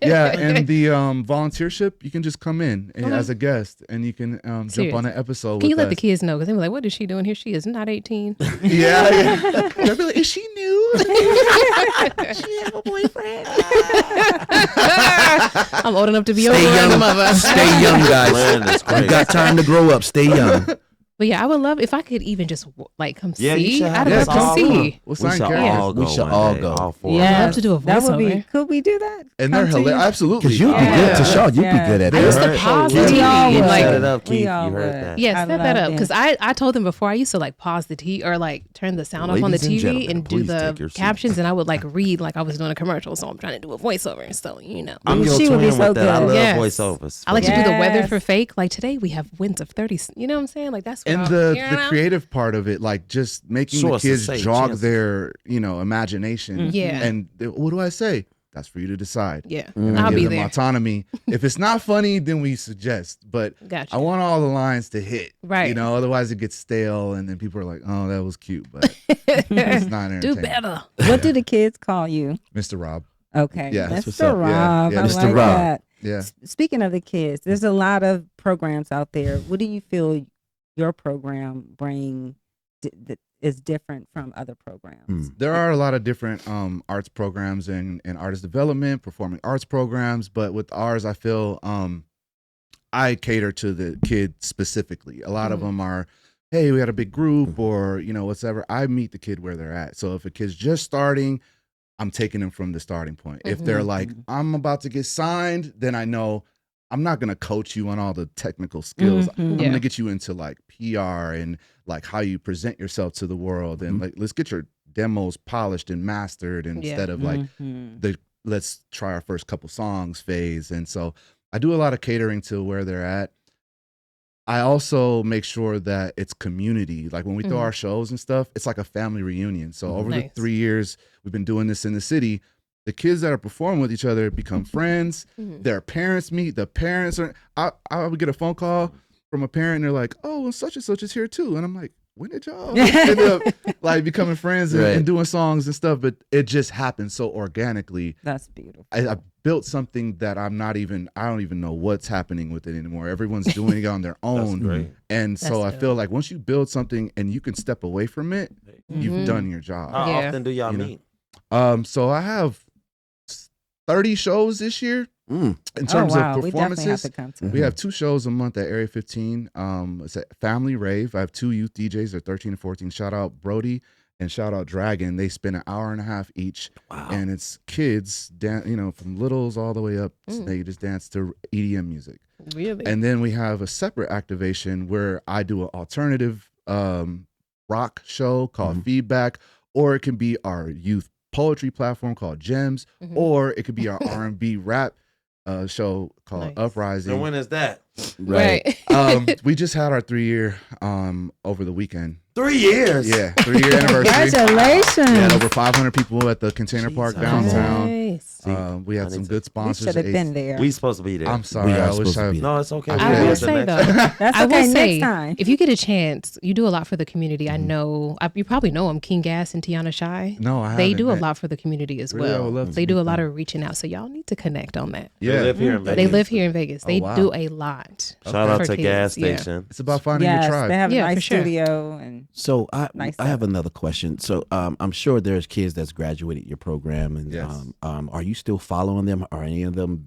Speaker 6: Yeah, and the volunteership, you can just come in as a guest, and you can jump on an episode.
Speaker 4: Can you let the kids know? Because they're like, "What is she doing here? She is not 18."
Speaker 6: Yeah. They'll be like, "Is she new?
Speaker 3: She have a boyfriend?"
Speaker 4: I'm old enough to be over the mother.
Speaker 5: Stay young, guys. You got time to grow up. Stay young.
Speaker 4: But yeah, I would love if I could even just like come see.
Speaker 6: I'd
Speaker 4: love to see.
Speaker 6: We should all go.
Speaker 5: We should all go.
Speaker 4: Yeah, I'd love to do a voiceover.
Speaker 3: Could we do that?
Speaker 6: And they're hilarious. Absolutely.
Speaker 5: Because you'd be good to show. You'd be good at
Speaker 4: I used
Speaker 5: that.
Speaker 4: to pause the TV.
Speaker 2: Set it up, Keith. You heard that.
Speaker 4: Yeah, set that up. Because I told them before, I used to like pause the TV or like turn the sound off on the TV and do the captions, and I would like read like I was doing a commercial. So I'm trying to do a voiceover, so you know.
Speaker 2: I'm your twin with that. I love voiceovers.
Speaker 4: I like to do the weather for fake. Like today we have winds of 30. You know what I'm saying? Like that's what
Speaker 6: the creative part of it, like just making the kids jog their, imagination.
Speaker 4: Yeah.
Speaker 6: And what do I say? That's for you to decide.
Speaker 4: Yeah.
Speaker 6: And
Speaker 4: I'll
Speaker 6: give
Speaker 4: be
Speaker 6: them
Speaker 4: there.
Speaker 6: autonomy. If it's not funny, then we suggest. But
Speaker 4: Gotcha.
Speaker 6: I want all the lines to hit.
Speaker 4: Right.
Speaker 6: Otherwise it gets stale and then people are like, oh, that was cute, but it's not entertaining.
Speaker 4: Do better.
Speaker 3: What do the kids call you?
Speaker 6: Mr. Rob.
Speaker 3: Okay.
Speaker 6: Yeah.
Speaker 3: Mr. Rob.
Speaker 6: Yeah,
Speaker 3: I
Speaker 6: Mr.
Speaker 3: like
Speaker 6: Rob.
Speaker 3: that.
Speaker 6: Yeah.
Speaker 3: Speaking of the kids, there's a lot of programs out there. What do you feel your program that is different from other programs?
Speaker 6: There are a lot of different arts programs and artist development, performing arts programs, but with ours, I feel I cater to the kid specifically. A lot of them are, hey, we had a big group or, whatever. I meet the kid where they're at. So if a kid's just starting, I'm taking them from the starting point. If they're like, I'm about to get signed, then I know I'm not going to coach you on all the technical skills. I'm going to get you into like PR and like how you present yourself to the world. And like, let's get your demos polished and mastered instead of like let's try our first couple songs phase. And so I do a lot of catering to where they're at. I also make sure that it's community. Like when we throw our shows and stuff, it's like a family reunion. So over the 3 years we've been doing this in the city, the kids that are performing with each other become friends. Their parents meet. The parents are. I would get a phone call from a parent, and they're like, "Oh, well, such and such is here too." And I'm like, "When did y'all end up like becoming friends and doing songs and stuff?" But it just happened so organically.
Speaker 3: That's beautiful.
Speaker 6: I built something that I don't even know what's happening with it anymore. Everyone's doing it on their own.
Speaker 2: That's great.
Speaker 6: And so I feel like once you build something and you can step away from it, you've done your job.
Speaker 2: How often do y'all meet?
Speaker 6: So I have 30 shows this year in terms of performances. We have 2 shows a month at Area 15. It's a family rave. I have 2 youth DJs. They're 13 and 14. Shout out Brody and shout out Dragon. They spend an hour and a half each. Wow. And it's kids, from littles all the way up. They just dance to EDM music.
Speaker 4: Really?
Speaker 6: And then we have a separate activation where I do an alternative rock show called Feedback, or it can be our youth poetry platform called Gems, or it could be our R&B rap show called Uprising.
Speaker 2: And when is that?
Speaker 4: Right.
Speaker 6: We just had our 3-year over the weekend.
Speaker 2: 3 years.
Speaker 6: Yeah, 3-year anniversary.
Speaker 3: Congratulations.
Speaker 6: We had over 500 people at the Container Park downtown.
Speaker 4: Nice.
Speaker 6: We had some good
Speaker 3: We
Speaker 6: sponsors.
Speaker 3: should have been there.
Speaker 2: We supposed to be there.
Speaker 6: I'm sorry. I wish I.
Speaker 2: No, it's okay.
Speaker 4: I will say though,
Speaker 3: That's
Speaker 4: I
Speaker 3: okay.
Speaker 4: will say,
Speaker 3: Next time.
Speaker 4: if you get a chance, you do a lot for the community. I know, you probably know them, King Gas and Tiana Shy.
Speaker 6: No, I
Speaker 4: They
Speaker 6: haven't
Speaker 4: do a
Speaker 6: met.
Speaker 4: lot for the community as
Speaker 6: Really? I
Speaker 4: well.
Speaker 6: would love to
Speaker 4: They do
Speaker 6: meet
Speaker 4: a lot
Speaker 6: them.
Speaker 4: of reaching out. So y'all need to connect on that.
Speaker 2: They
Speaker 6: Yeah,
Speaker 2: live here in Vegas.
Speaker 4: They live here in Vegas. They
Speaker 6: wow.
Speaker 4: do a lot.
Speaker 2: Shout out
Speaker 4: for
Speaker 2: to
Speaker 4: kids.
Speaker 2: gas
Speaker 4: Yeah.
Speaker 2: station.
Speaker 6: it's about finding
Speaker 3: Yes,
Speaker 6: your tribe.
Speaker 3: they have a
Speaker 4: Yeah, for
Speaker 3: nice
Speaker 4: sure.
Speaker 3: studio and
Speaker 5: So I
Speaker 3: Nice
Speaker 5: I have another question. So I'm sure there's kids that's graduated your program, and
Speaker 6: Yes.
Speaker 5: are you still following them? Are any of them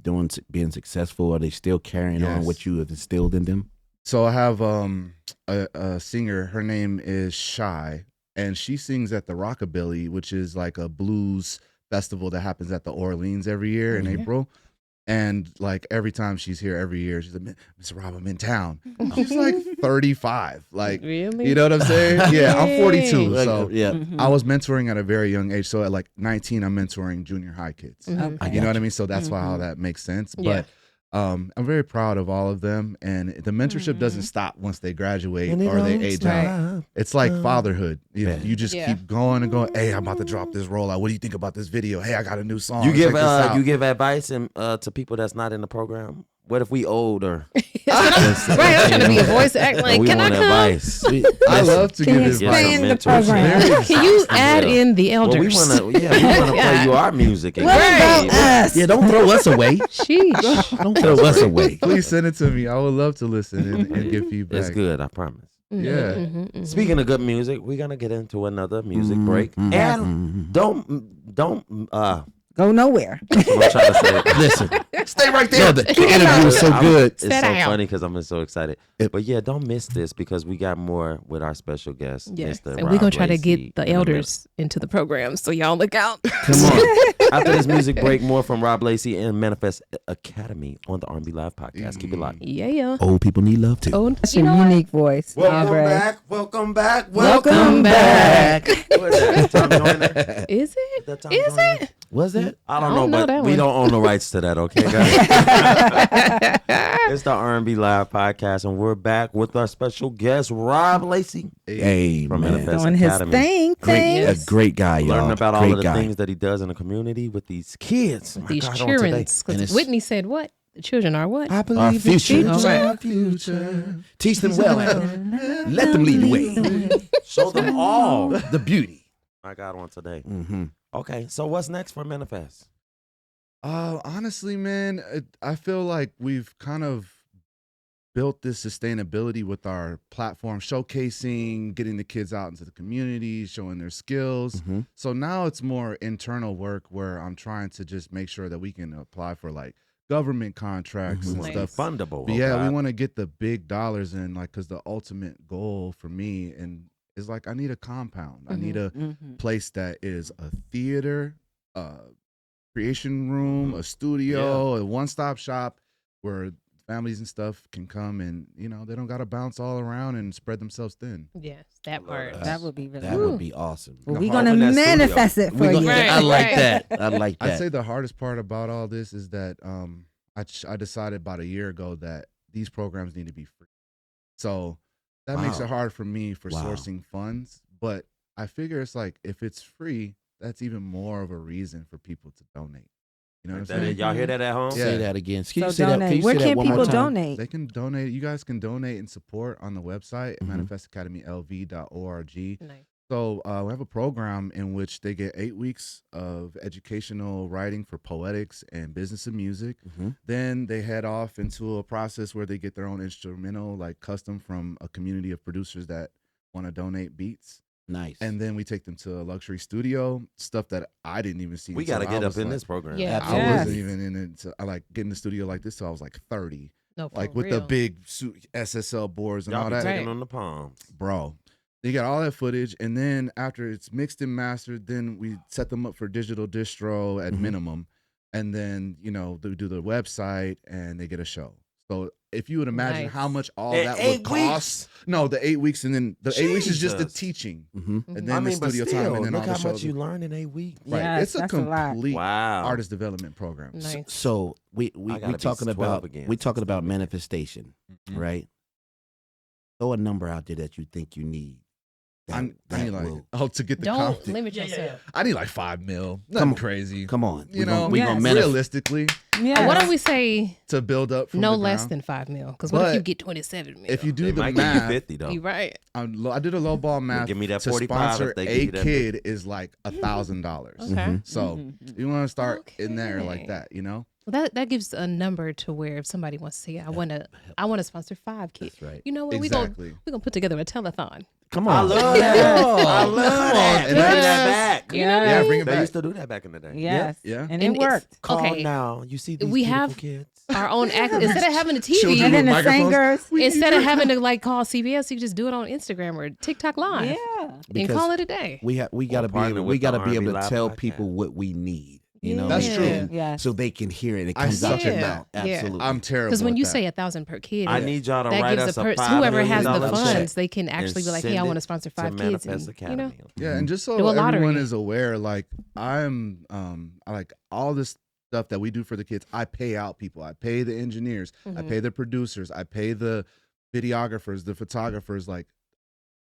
Speaker 5: being successful? Are they still carrying on
Speaker 6: Yes.
Speaker 5: what you have instilled in them?
Speaker 6: So I have a singer. Her name is Shy, and she sings at the Rockabilly, which is like a blues festival that happens at the Orleans every year in April. And like every time she's here, every year she's like, "Mr. Rob, I'm in town." She's like 35, like
Speaker 4: Really?
Speaker 6: you know what I'm saying? Yeah, I'm 42, so
Speaker 5: yeah,
Speaker 6: I was mentoring at a very young age. So at like 19, I'm mentoring junior high kids.
Speaker 3: okay.
Speaker 6: You know what I mean? So that's why how that makes sense.
Speaker 4: Yeah.
Speaker 6: But I'm very proud of all of them, and the mentorship doesn't stop once they graduate
Speaker 2: And it
Speaker 6: or they
Speaker 2: don't
Speaker 6: age
Speaker 4: Right.
Speaker 6: out. It's like fatherhood. You just
Speaker 4: Yeah.
Speaker 6: keep going and going. Hey, I'm about to drop this rollout. What do you think about this video? Hey, I got a new song.
Speaker 2: You give
Speaker 6: Check this out.
Speaker 2: you give advice to people that's not in the program. What if we older?
Speaker 4: Right, I'm trying to be a voice act like,
Speaker 2: we
Speaker 4: can I
Speaker 2: want
Speaker 4: come?
Speaker 2: advice.
Speaker 6: I love to
Speaker 3: Can
Speaker 6: give
Speaker 3: you
Speaker 6: advice.
Speaker 3: explain the
Speaker 2: mentors.
Speaker 3: program?
Speaker 4: Can you add in the
Speaker 2: Well,
Speaker 4: elders?
Speaker 2: we want to play you our music. And
Speaker 3: What about us?
Speaker 5: yeah. Don't throw us away.
Speaker 4: Sheesh.
Speaker 5: Don't throw us away.
Speaker 6: Please send it to me. I would love to listen and give feedback.
Speaker 2: It's good, I promise.
Speaker 6: Yeah.
Speaker 2: Speaking of good music, we're gonna get into another music break, and don't
Speaker 3: Go nowhere.
Speaker 2: that's what I'm trying to say.
Speaker 5: Listen,
Speaker 6: Stay right
Speaker 5: no,
Speaker 6: there.
Speaker 5: the interview was so good.
Speaker 2: It's so funny because I'm so excited. But yeah, don't miss this because we got more with our special guest,
Speaker 4: Yes.
Speaker 2: Mr.
Speaker 4: And we're going to try to
Speaker 2: Lacy,
Speaker 4: get the
Speaker 2: in a minute.
Speaker 4: elders into the program. So y'all look out.
Speaker 2: Come on. After this music break, more from Rob Lacy and Manifest Academy on the R&B Live podcast. Keep it locked.
Speaker 4: Yeah.
Speaker 5: Old people need love too.
Speaker 4: Oh,
Speaker 3: That's
Speaker 4: you
Speaker 3: a
Speaker 4: know what?
Speaker 3: unique voice. Aubrey.
Speaker 2: Welcome back.
Speaker 3: Welcome back.
Speaker 2: What is that? Tom Joyner?
Speaker 4: Is it?
Speaker 2: That Tom
Speaker 4: Is
Speaker 2: Joyner?
Speaker 4: it?
Speaker 5: Was it?
Speaker 2: I don't
Speaker 4: I
Speaker 2: know,
Speaker 4: don't know
Speaker 2: but
Speaker 4: that
Speaker 2: we
Speaker 4: one.
Speaker 2: don't own the rights to that, okay, guys? It's the R&B Live podcast, and we're back with our special guest, Rob Lacy.
Speaker 5: Hey,
Speaker 2: From
Speaker 5: man.
Speaker 2: Manifest
Speaker 3: Doing his
Speaker 2: Academy.
Speaker 3: thing.
Speaker 5: A great guy, y'all.
Speaker 2: Learning about all
Speaker 5: Great
Speaker 2: of the
Speaker 5: guy.
Speaker 2: things that he does in the community with these kids. My
Speaker 4: These
Speaker 2: God, on today.
Speaker 4: children.
Speaker 5: And
Speaker 4: Because
Speaker 5: it's-
Speaker 4: Whitney said what? The children are what?
Speaker 2: I
Speaker 5: Our
Speaker 2: believe
Speaker 5: future.
Speaker 4: All right.
Speaker 2: our future.
Speaker 5: Teach them well. Let them lead the way.
Speaker 2: Show them all
Speaker 5: The beauty.
Speaker 2: my God on today.
Speaker 5: Mm-hmm.
Speaker 2: Okay, so what's next for Manifest?
Speaker 6: Honestly, man, I feel like we've kind of built this sustainability with our platform, showcasing, getting the kids out into the community, showing their skills.
Speaker 5: Mm-hmm.
Speaker 6: So now it's more internal work where I'm trying to just make sure that we can apply for like government contracts
Speaker 5: Mhm.
Speaker 6: and
Speaker 4: Nice.
Speaker 6: stuff.
Speaker 2: Fundable.
Speaker 6: But
Speaker 2: oh
Speaker 6: yeah, we
Speaker 2: God.
Speaker 6: want to get the big dollars in, like, because the ultimate goal for me is like I need a compound. I need a
Speaker 3: Mhm.
Speaker 6: place that is a theater, a creation room, a studio, a one-stop shop where families and stuff can come and they don't got to bounce all around and spread themselves thin.
Speaker 4: Yes, that part.
Speaker 3: That would be really
Speaker 5: That
Speaker 3: good.
Speaker 5: would be awesome.
Speaker 3: Well,
Speaker 2: Now,
Speaker 3: we're
Speaker 2: how
Speaker 3: going to
Speaker 2: open that studio?
Speaker 3: manifest it for you.
Speaker 4: Right,
Speaker 5: I like
Speaker 4: right.
Speaker 5: that. I like that.
Speaker 6: I'd say the hardest part about all this is that I decided about a year ago that these programs need to be free. So that makes
Speaker 5: Wow.
Speaker 6: it hard for me for
Speaker 5: Wow.
Speaker 6: sourcing funds. But I figure it's like if it's free, that's even more of a reason for people to donate. You know what I'm
Speaker 2: That
Speaker 6: saying?
Speaker 2: it. Y'all hear that at home?
Speaker 6: Yeah.
Speaker 5: Say that again. Can
Speaker 3: So
Speaker 5: you say that?
Speaker 3: donate.
Speaker 5: you
Speaker 3: Where
Speaker 5: say that
Speaker 3: can
Speaker 5: one more
Speaker 3: people
Speaker 5: time?
Speaker 3: donate?
Speaker 6: They can donate. You guys can donate and support on the website at
Speaker 5: Mhm.
Speaker 6: manifestacademylv.org.
Speaker 4: Nice.
Speaker 6: So we have a program in which they get 8 weeks of educational writing for poetics and business and music.
Speaker 5: Mhm.
Speaker 6: Then they head off into a process where they get their own instrumental, like custom from a community of producers that want to donate beats.
Speaker 5: Nice.
Speaker 6: And then we take them to a luxury studio, stuff that I didn't even see.
Speaker 2: We
Speaker 6: until
Speaker 2: got to
Speaker 6: I
Speaker 2: get up
Speaker 6: was
Speaker 2: in
Speaker 6: like-
Speaker 2: this program.
Speaker 4: Yeah.
Speaker 6: I
Speaker 3: Yes.
Speaker 6: wasn't even in it. I like getting the studio like this till I was like 30.
Speaker 4: No, for
Speaker 6: Like with the
Speaker 4: real.
Speaker 6: big SSL boards and
Speaker 2: Y'all
Speaker 6: all
Speaker 2: be
Speaker 6: that.
Speaker 2: taking
Speaker 4: Right.
Speaker 2: on the palms.
Speaker 6: Bro, they got all that footage, and then after it's mixed and mastered, then we set them up for digital distro at
Speaker 5: Mhm.
Speaker 6: minimum, and then they do the website and they get a show. So if you would imagine how much all
Speaker 2: In
Speaker 6: that
Speaker 2: 8
Speaker 6: would cost. No, the 8 weeks, and then the 8 weeks is just the
Speaker 2: Jesus.
Speaker 6: teaching.
Speaker 5: Mhm.
Speaker 6: And then the studio time, and then
Speaker 2: look
Speaker 6: all the
Speaker 2: how much
Speaker 6: shows.
Speaker 2: you learn in 8 weeks.
Speaker 6: Right.
Speaker 3: Yes,
Speaker 6: It's a
Speaker 3: that's a lot.
Speaker 6: complete
Speaker 2: Wow.
Speaker 6: artist development program.
Speaker 4: Nice.
Speaker 5: So we
Speaker 2: gotta be
Speaker 5: talking
Speaker 2: 12
Speaker 5: about
Speaker 2: again,
Speaker 5: we talking
Speaker 2: 16
Speaker 5: about
Speaker 2: again.
Speaker 5: manifestation, right? Throw a number out there that you think you need.
Speaker 6: I need like to get the
Speaker 4: Don't
Speaker 6: confidence.
Speaker 4: limit yourself.
Speaker 6: I need like $5 million. Nothing crazy.
Speaker 5: Come on,
Speaker 6: You know,
Speaker 5: we gonna manifest.
Speaker 6: realistically
Speaker 3: Yeah.
Speaker 4: Why don't we say
Speaker 6: to build up from
Speaker 4: no
Speaker 6: the
Speaker 4: less
Speaker 6: ground.
Speaker 4: than $5 million? Because what if
Speaker 6: But
Speaker 4: you get 27 million?
Speaker 6: If you do
Speaker 2: They
Speaker 6: the
Speaker 2: might give you
Speaker 6: math,
Speaker 2: 50 though.
Speaker 4: you right.
Speaker 6: I did a low ball math.
Speaker 2: give me that
Speaker 6: to
Speaker 2: 45
Speaker 6: sponsor
Speaker 2: if they give
Speaker 6: a
Speaker 2: you that
Speaker 6: kid is like $1,000.
Speaker 4: Okay.
Speaker 6: So you want to start in there
Speaker 4: Okay.
Speaker 6: like that, you know?
Speaker 4: Well, that gives a number to where if somebody wants to say, I want to sponsor 5 kids.
Speaker 5: That's right.
Speaker 4: You know what?
Speaker 6: Exactly.
Speaker 4: We're gonna put together a telethon.
Speaker 5: Come
Speaker 2: I
Speaker 5: on.
Speaker 2: love that. I love that.
Speaker 6: And
Speaker 2: Bring
Speaker 6: that's-
Speaker 2: that back.
Speaker 3: Yeah.
Speaker 6: Yeah, bring it
Speaker 2: They
Speaker 6: back.
Speaker 2: used to do that back in the day.
Speaker 3: Yes.
Speaker 6: Yeah.
Speaker 3: And
Speaker 4: And
Speaker 3: it worked.
Speaker 2: Call
Speaker 4: Okay.
Speaker 2: now. You see these
Speaker 4: We
Speaker 2: beautiful
Speaker 4: have
Speaker 2: kids.
Speaker 4: our own act instead of having a TV.
Speaker 6: Children
Speaker 3: And then the
Speaker 6: with microphones.
Speaker 3: singers.
Speaker 4: Instead of having to like call CBS, you just do it on Instagram or TikTok Live
Speaker 3: Yeah.
Speaker 4: and
Speaker 5: Because
Speaker 4: call it a day.
Speaker 5: we gotta be
Speaker 2: partner
Speaker 5: able,
Speaker 2: with
Speaker 5: we gotta
Speaker 2: the
Speaker 5: be able
Speaker 2: R&B
Speaker 5: to tell
Speaker 2: Live
Speaker 5: people
Speaker 2: Podcast.
Speaker 5: what we need. You know,
Speaker 6: That's true.
Speaker 5: and-
Speaker 3: Yes.
Speaker 5: so they can hear it. It
Speaker 6: I
Speaker 5: comes
Speaker 6: suck
Speaker 5: out your
Speaker 6: at
Speaker 5: mouth.
Speaker 4: that. Yeah.
Speaker 5: Absolutely.
Speaker 6: I'm terrible.
Speaker 4: Because when
Speaker 6: at
Speaker 4: you
Speaker 6: that.
Speaker 4: say 1,000 per kid,
Speaker 2: I need y'all to write
Speaker 4: that
Speaker 2: us
Speaker 4: gives
Speaker 2: a $5
Speaker 4: whoever has
Speaker 2: million
Speaker 4: the
Speaker 2: check
Speaker 4: funds, they can actually be
Speaker 2: and
Speaker 4: like, hey, I
Speaker 2: send
Speaker 4: want
Speaker 2: it
Speaker 4: to sponsor
Speaker 2: to
Speaker 4: 5 kids.
Speaker 2: Manifest
Speaker 4: And, you know,
Speaker 2: Academy.
Speaker 6: Yeah, and just so
Speaker 4: Do a lottery.
Speaker 6: everyone is aware, like I'm I like all this stuff that we do for the kids, I pay out people. I pay the engineers, I pay the producers, I pay the videographers, the photographers. Like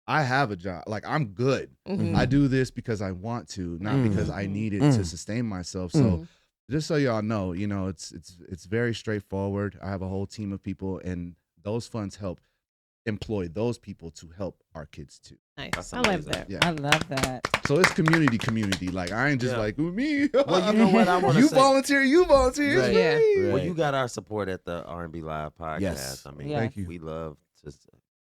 Speaker 6: I have a job. Like I'm good. I do this because I want to, not because I need it to sustain myself. So just so y'all know, you know, it's very straightforward. I have a whole team of people, and those funds help employ those people to help our kids too.
Speaker 4: nice.
Speaker 2: That's
Speaker 4: I love
Speaker 2: amazing.
Speaker 4: that.
Speaker 6: Yeah.
Speaker 3: I love that.
Speaker 6: So it's community. Like I ain't just
Speaker 2: Yeah.
Speaker 6: like me.
Speaker 2: Well, you know what I want to
Speaker 6: You
Speaker 2: say.
Speaker 6: volunteer. It's
Speaker 5: Right.
Speaker 4: Yeah.
Speaker 6: me.
Speaker 2: Well,
Speaker 5: Right.
Speaker 2: you got our support at the R&B Live Podcast.
Speaker 5: Yes.
Speaker 2: I mean,
Speaker 3: Yeah.
Speaker 6: Thank you.
Speaker 2: we love to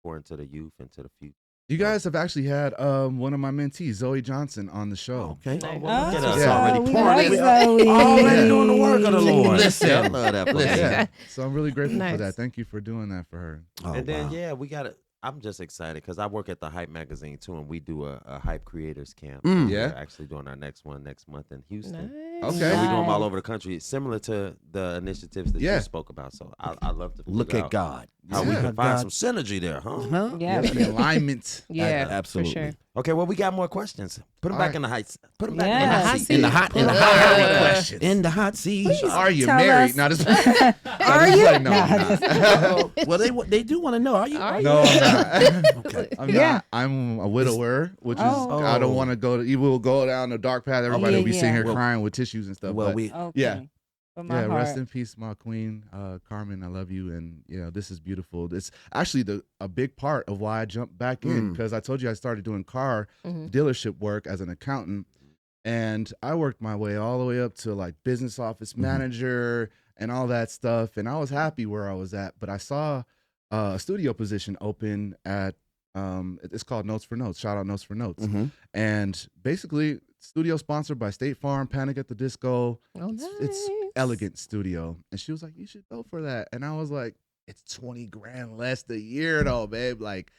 Speaker 2: pour into the youth and to the future.
Speaker 6: You guys have actually had one of my mentees, Zoe Johnson, on the show.
Speaker 5: Okay.
Speaker 2: Oh, well, look at us
Speaker 6: Yeah.
Speaker 2: already
Speaker 3: we
Speaker 2: pouring
Speaker 3: love
Speaker 2: it.
Speaker 3: Zoe.
Speaker 2: Already doing the work of the Lord.
Speaker 5: Listen.
Speaker 2: I love that.
Speaker 5: Listen.
Speaker 6: Yeah. So I'm really grateful for
Speaker 4: Nice.
Speaker 6: that. Thank you for doing that for her.
Speaker 5: Oh,
Speaker 2: And then,
Speaker 5: wow.
Speaker 2: yeah, we got it. I'm just excited because I work at the Hype magazine too, and we do a Hype Creators Camp.
Speaker 5: Mm.
Speaker 6: Yeah.
Speaker 2: We're actually doing our next one next month in Houston.
Speaker 4: Nice.
Speaker 6: Okay.
Speaker 2: And we do them all
Speaker 3: Nice.
Speaker 2: over the country, similar to the initiatives that
Speaker 6: Yeah.
Speaker 2: you spoke about. So I love to
Speaker 5: Look
Speaker 2: figure
Speaker 5: at
Speaker 2: out
Speaker 5: God.
Speaker 2: how we
Speaker 6: Yeah.
Speaker 2: can find
Speaker 5: God.
Speaker 2: some synergy there, huh?
Speaker 5: Huh?
Speaker 3: Yeah.
Speaker 6: The alignment.
Speaker 4: Yeah,
Speaker 5: Absolutely.
Speaker 4: for sure.
Speaker 2: Okay, well, we got more questions. Put them
Speaker 6: All
Speaker 2: back
Speaker 6: right.
Speaker 2: in the heights. Put them back
Speaker 3: Yeah.
Speaker 2: in the
Speaker 3: Hot
Speaker 2: hot seat.
Speaker 5: In the hot, in the
Speaker 4: Pull
Speaker 5: hot,
Speaker 4: up.
Speaker 6: questions.
Speaker 5: in the hot seat.
Speaker 6: Are you
Speaker 3: Tell
Speaker 6: married?
Speaker 3: us.
Speaker 6: Not just.
Speaker 3: Are you?
Speaker 6: Like, no,
Speaker 3: Nah,
Speaker 6: I'm not.
Speaker 5: Well, they do want to know. Are you?
Speaker 4: Are
Speaker 6: No, I'm not.
Speaker 5: Okay.
Speaker 6: I'm
Speaker 3: Yeah.
Speaker 6: not. I'm a widower, which is
Speaker 3: Oh.
Speaker 6: I don't want to go. You will go down the dark path. Everybody
Speaker 3: Yeah,
Speaker 6: will be sitting here
Speaker 3: yeah.
Speaker 6: crying with tissues and stuff.
Speaker 5: Well,
Speaker 6: but
Speaker 5: we
Speaker 3: Okay.
Speaker 6: Yeah.
Speaker 3: From my
Speaker 6: yeah,
Speaker 3: heart.
Speaker 6: rest in peace, my queen, Carmen. I love you, and you know this is beautiful. It's actually a big part of why I jumped back in because I told you I started doing car dealership work as an accountant, and I worked my way all the way up to like business office manager and all that stuff, and I was happy where I was at. But I saw a studio position open at it's called Notes for Notes. Shout out Notes for Notes, and basically studio sponsored by State Farm, Panic at the Disco.
Speaker 4: Oh, nice.
Speaker 6: It's elegant studio, and she was like, "You should go for that." And I was like, "It's 20 grand less a year, though, babe. Like,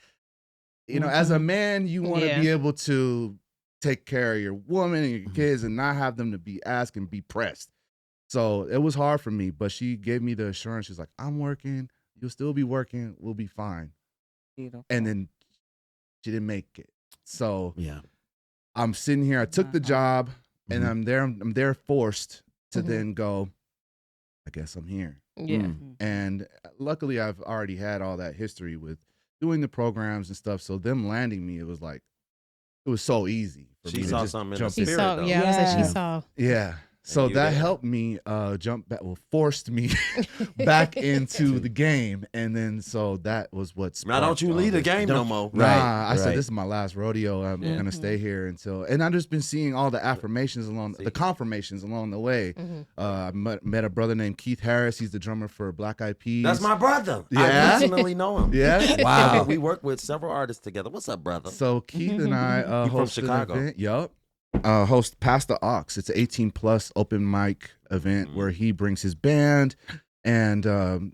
Speaker 6: you know, as a man, you want to
Speaker 4: Yeah.
Speaker 6: be able to take care of your woman and your kids, and not have them to be asked and be pressed." So it was hard for me, but she gave me the assurance. She's like, "I'm working. You'll still be working. We'll be fine."
Speaker 3: Beautiful.
Speaker 6: And then she didn't make it. So
Speaker 5: yeah.
Speaker 6: I'm sitting here. I took the job, and I'm there forced to then go, I guess I'm here.
Speaker 4: Yeah.
Speaker 6: And luckily, I've already had all that history with doing the programs and stuff. So them landing me, it was so easy for
Speaker 2: She
Speaker 6: me to
Speaker 2: saw
Speaker 6: just
Speaker 2: something in the
Speaker 6: jump
Speaker 4: She
Speaker 6: in.
Speaker 2: spirit,
Speaker 4: saw,
Speaker 2: though.
Speaker 4: yeah, I was like,
Speaker 3: Yeah.
Speaker 4: she saw.
Speaker 6: Yeah. So
Speaker 2: you
Speaker 6: that
Speaker 2: there.
Speaker 6: helped me jump back, forced me back into the game. And then so that was what
Speaker 2: Now, don't you
Speaker 6: sparked all
Speaker 2: leave the
Speaker 6: this.
Speaker 2: game no more.
Speaker 6: Nah,
Speaker 5: Right,
Speaker 6: I said
Speaker 5: right.
Speaker 6: this is my last rodeo. I'm gonna stay here until, and I've just been seeing all the affirmations the confirmations along the way. I met a brother named Keith Harris. He's the drummer for Black Eyed Peas.
Speaker 2: That's my brother.
Speaker 6: Yeah?
Speaker 2: I personally know him.
Speaker 6: Yeah.
Speaker 5: Wow.
Speaker 2: We work with several artists together. What's up, brother?
Speaker 6: So Keith and I
Speaker 2: You from
Speaker 6: hosted
Speaker 2: Chicago?
Speaker 6: an event. Yup. Host Past the Aux. It's an 18 plus open mic event where he brings his band, and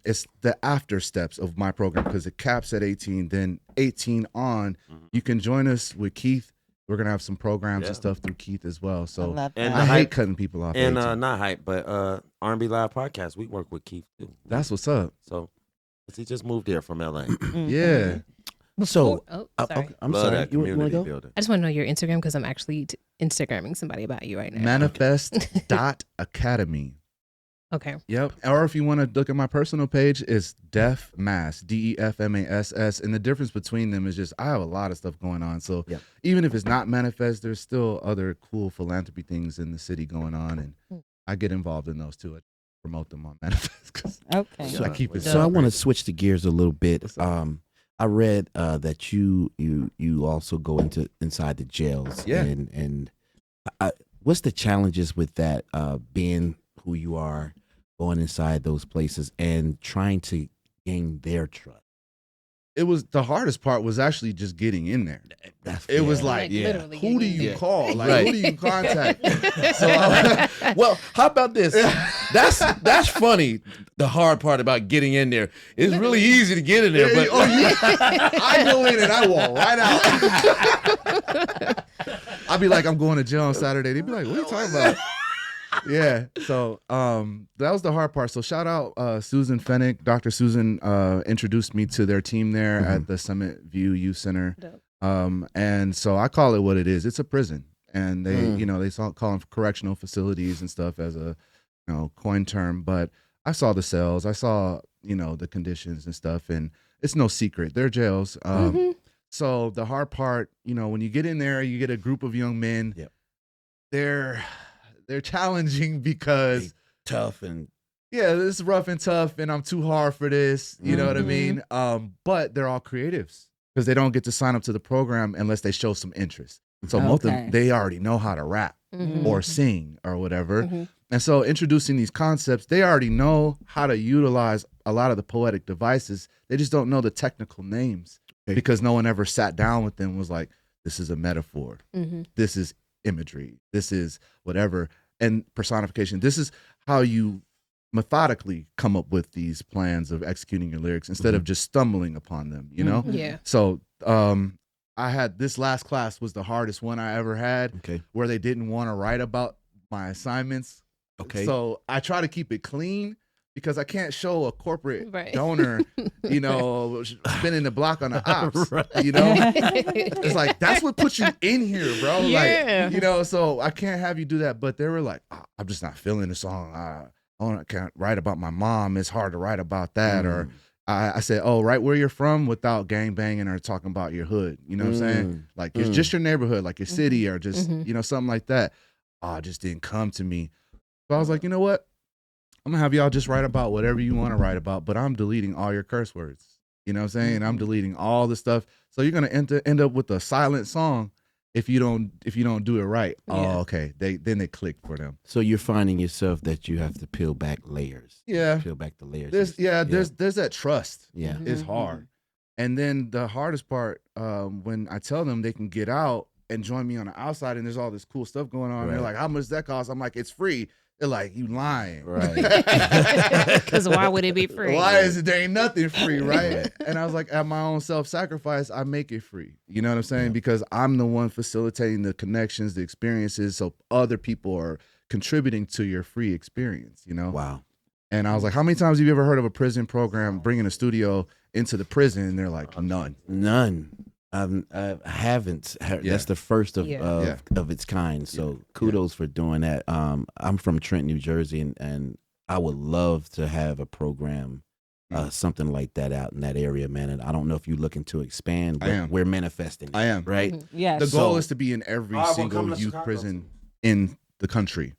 Speaker 6: it's the after steps of my program because it caps at 18. Then 18 on, you can join us with Keith. We're gonna have some programs and stuff through Keith as well.
Speaker 3: I
Speaker 6: So
Speaker 3: love
Speaker 2: And
Speaker 3: that.
Speaker 6: I
Speaker 2: the
Speaker 6: hate
Speaker 2: hype-
Speaker 6: cutting people off.
Speaker 2: And
Speaker 6: at 18.
Speaker 2: not hype, but R&B Live Podcast. We work with Keith too.
Speaker 6: That's what's up.
Speaker 2: So He just moved here from LA.
Speaker 6: Yeah.
Speaker 5: So,
Speaker 4: sorry.
Speaker 5: I'm
Speaker 2: Love
Speaker 5: sorry.
Speaker 2: that
Speaker 5: You want to
Speaker 2: community
Speaker 5: go?
Speaker 2: building.
Speaker 4: I just want to know your Instagram because I'm actually Instagramming somebody about you right now.
Speaker 6: Manifest.academy.
Speaker 4: Okay.
Speaker 6: Yep. Or if you want to look at my personal page, it's DefMass, DEFMASS. And the difference between them is just I have a lot of stuff going on. So even if it's not Manifest, there's still other cool philanthropy things in the city going on. And I get involved in those too. I promote them on Manifest.
Speaker 3: Okay.
Speaker 6: I keep it.
Speaker 5: So I want to switch the gears a little bit. I read that you also go inside the jails.
Speaker 6: Yeah.
Speaker 5: And what's the challenges with that? Being who you are, going inside those places and trying to gain their trust.
Speaker 6: It was the hardest part was actually just getting in there. It was like who do you call? Like, who do you contact? So
Speaker 5: well, how about this? That's funny. The hard part about getting in there. It's really easy to get in there, but
Speaker 6: I go in and I walk right out. I'll be like, I'm going to jail on Saturday. They'd be like, what are you talking about? Yeah. So that was the hard part. So shout out Susan Fennick. Dr. Susan introduced me to their team there at the Summit View Youth Center. And so I call it what it is. It's a prison. And they, they call them correctional facilities and stuff as a, coin term. But I saw the cells. I saw, the conditions and stuff. And it's no secret. They're jails. So the hard part, when you get in there, you get a group of young men.
Speaker 5: Yep.
Speaker 6: They're challenging because
Speaker 5: tough and
Speaker 6: it's rough and tough and I'm too hard for this. You know what I mean? But they're all creatives because they don't get to sign up to the program unless they show some interest. So most of them, they already know how to rap or sing or whatever. And so introducing these concepts, they already know how to utilize a lot of the poetic devices. They just don't know the technical names because no one ever sat down with them and was like, this is a metaphor. This is imagery. This is whatever. And personification. This is how you methodically come up with these plans of executing your lyrics instead of just stumbling upon them,
Speaker 4: Yeah.
Speaker 6: So I had this last class was the hardest one I ever had where they didn't want to write about my assignments. So I try to keep it clean because I can't show a corporate donor, spinning the block on the ops, It's like, that's what puts you in here, bro.
Speaker 4: Yeah.
Speaker 6: Like, so I can't have you do that. But they were like, I'm just not feeling the song. I can't write about my mom. It's hard to write about that. Or I said, right where you're from without gang banging or talking about your hood. You know what I'm saying? Like, it's just your neighborhood, like your city or just, something like that. It just didn't come to me. So I was like, you know what? I'm going to have y'all just write about whatever you want to write about, but I'm deleting all your curse words. You know what I'm saying? I'm deleting all the stuff. So you're going to end up with a silent song if you don't do it right. Yeah. Oh, okay. Then they click for them.
Speaker 5: So you're finding yourself that you have to peel back layers.
Speaker 6: Yeah.
Speaker 5: Peel back the layers.
Speaker 6: There's that trust.
Speaker 5: Yeah.
Speaker 6: It's hard. And then the hardest part, when I tell them they can get out and join me on the outside and there's all this cool stuff going on. They're like, how much does that cost? I'm like, it's free. They're like, you lying.
Speaker 5: Right.
Speaker 4: Because why would it be free?
Speaker 6: Why is it? There ain't nothing free, right? And I was like, at my own self-sacrifice, I make it free. You know what I'm saying? Because I'm the one facilitating the connections, the experiences, so other people are contributing to your free experience,
Speaker 5: Wow.
Speaker 6: And I was like, how many times have you ever heard of a prison program bringing a studio into the prison? And they're like, none.
Speaker 5: I haven't heard. That's the first of its kind. So kudos for doing that. I'm from Trenton, New Jersey, and I would love to have a program, something like that out in that area, man. And I don't know if you're looking to expand, but we're manifesting.
Speaker 6: I am.
Speaker 5: Right?
Speaker 3: Yeah.
Speaker 6: The goal is to be in every single youth prison in the country,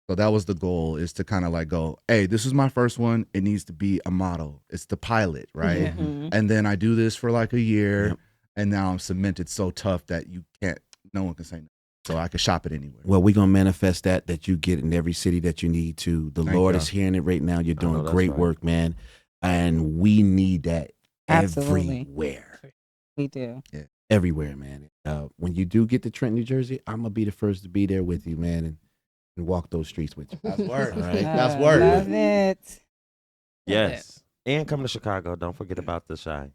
Speaker 6: So that was the goal, is to kind of like go, hey, this is my first one. It needs to be a model. It's the pilot, right? And then I do this for like a year, and now I'm cemented so tough that no one can say no. So I can shop it anywhere.
Speaker 5: Well, we're going to manifest that you get in every city that you need to. The Lord is hearing it right now. You're doing great work, man. And we need that everywhere.
Speaker 3: We do.
Speaker 5: Yeah. Everywhere, man. When you do get to Trenton, New Jersey, I'm going to be the first to be there with you, man. And walk those streets with you.
Speaker 6: That's word.
Speaker 5: All right.
Speaker 6: That's word.
Speaker 3: Love it.
Speaker 2: Yes. And come to Chicago. Don't forget about the Shy.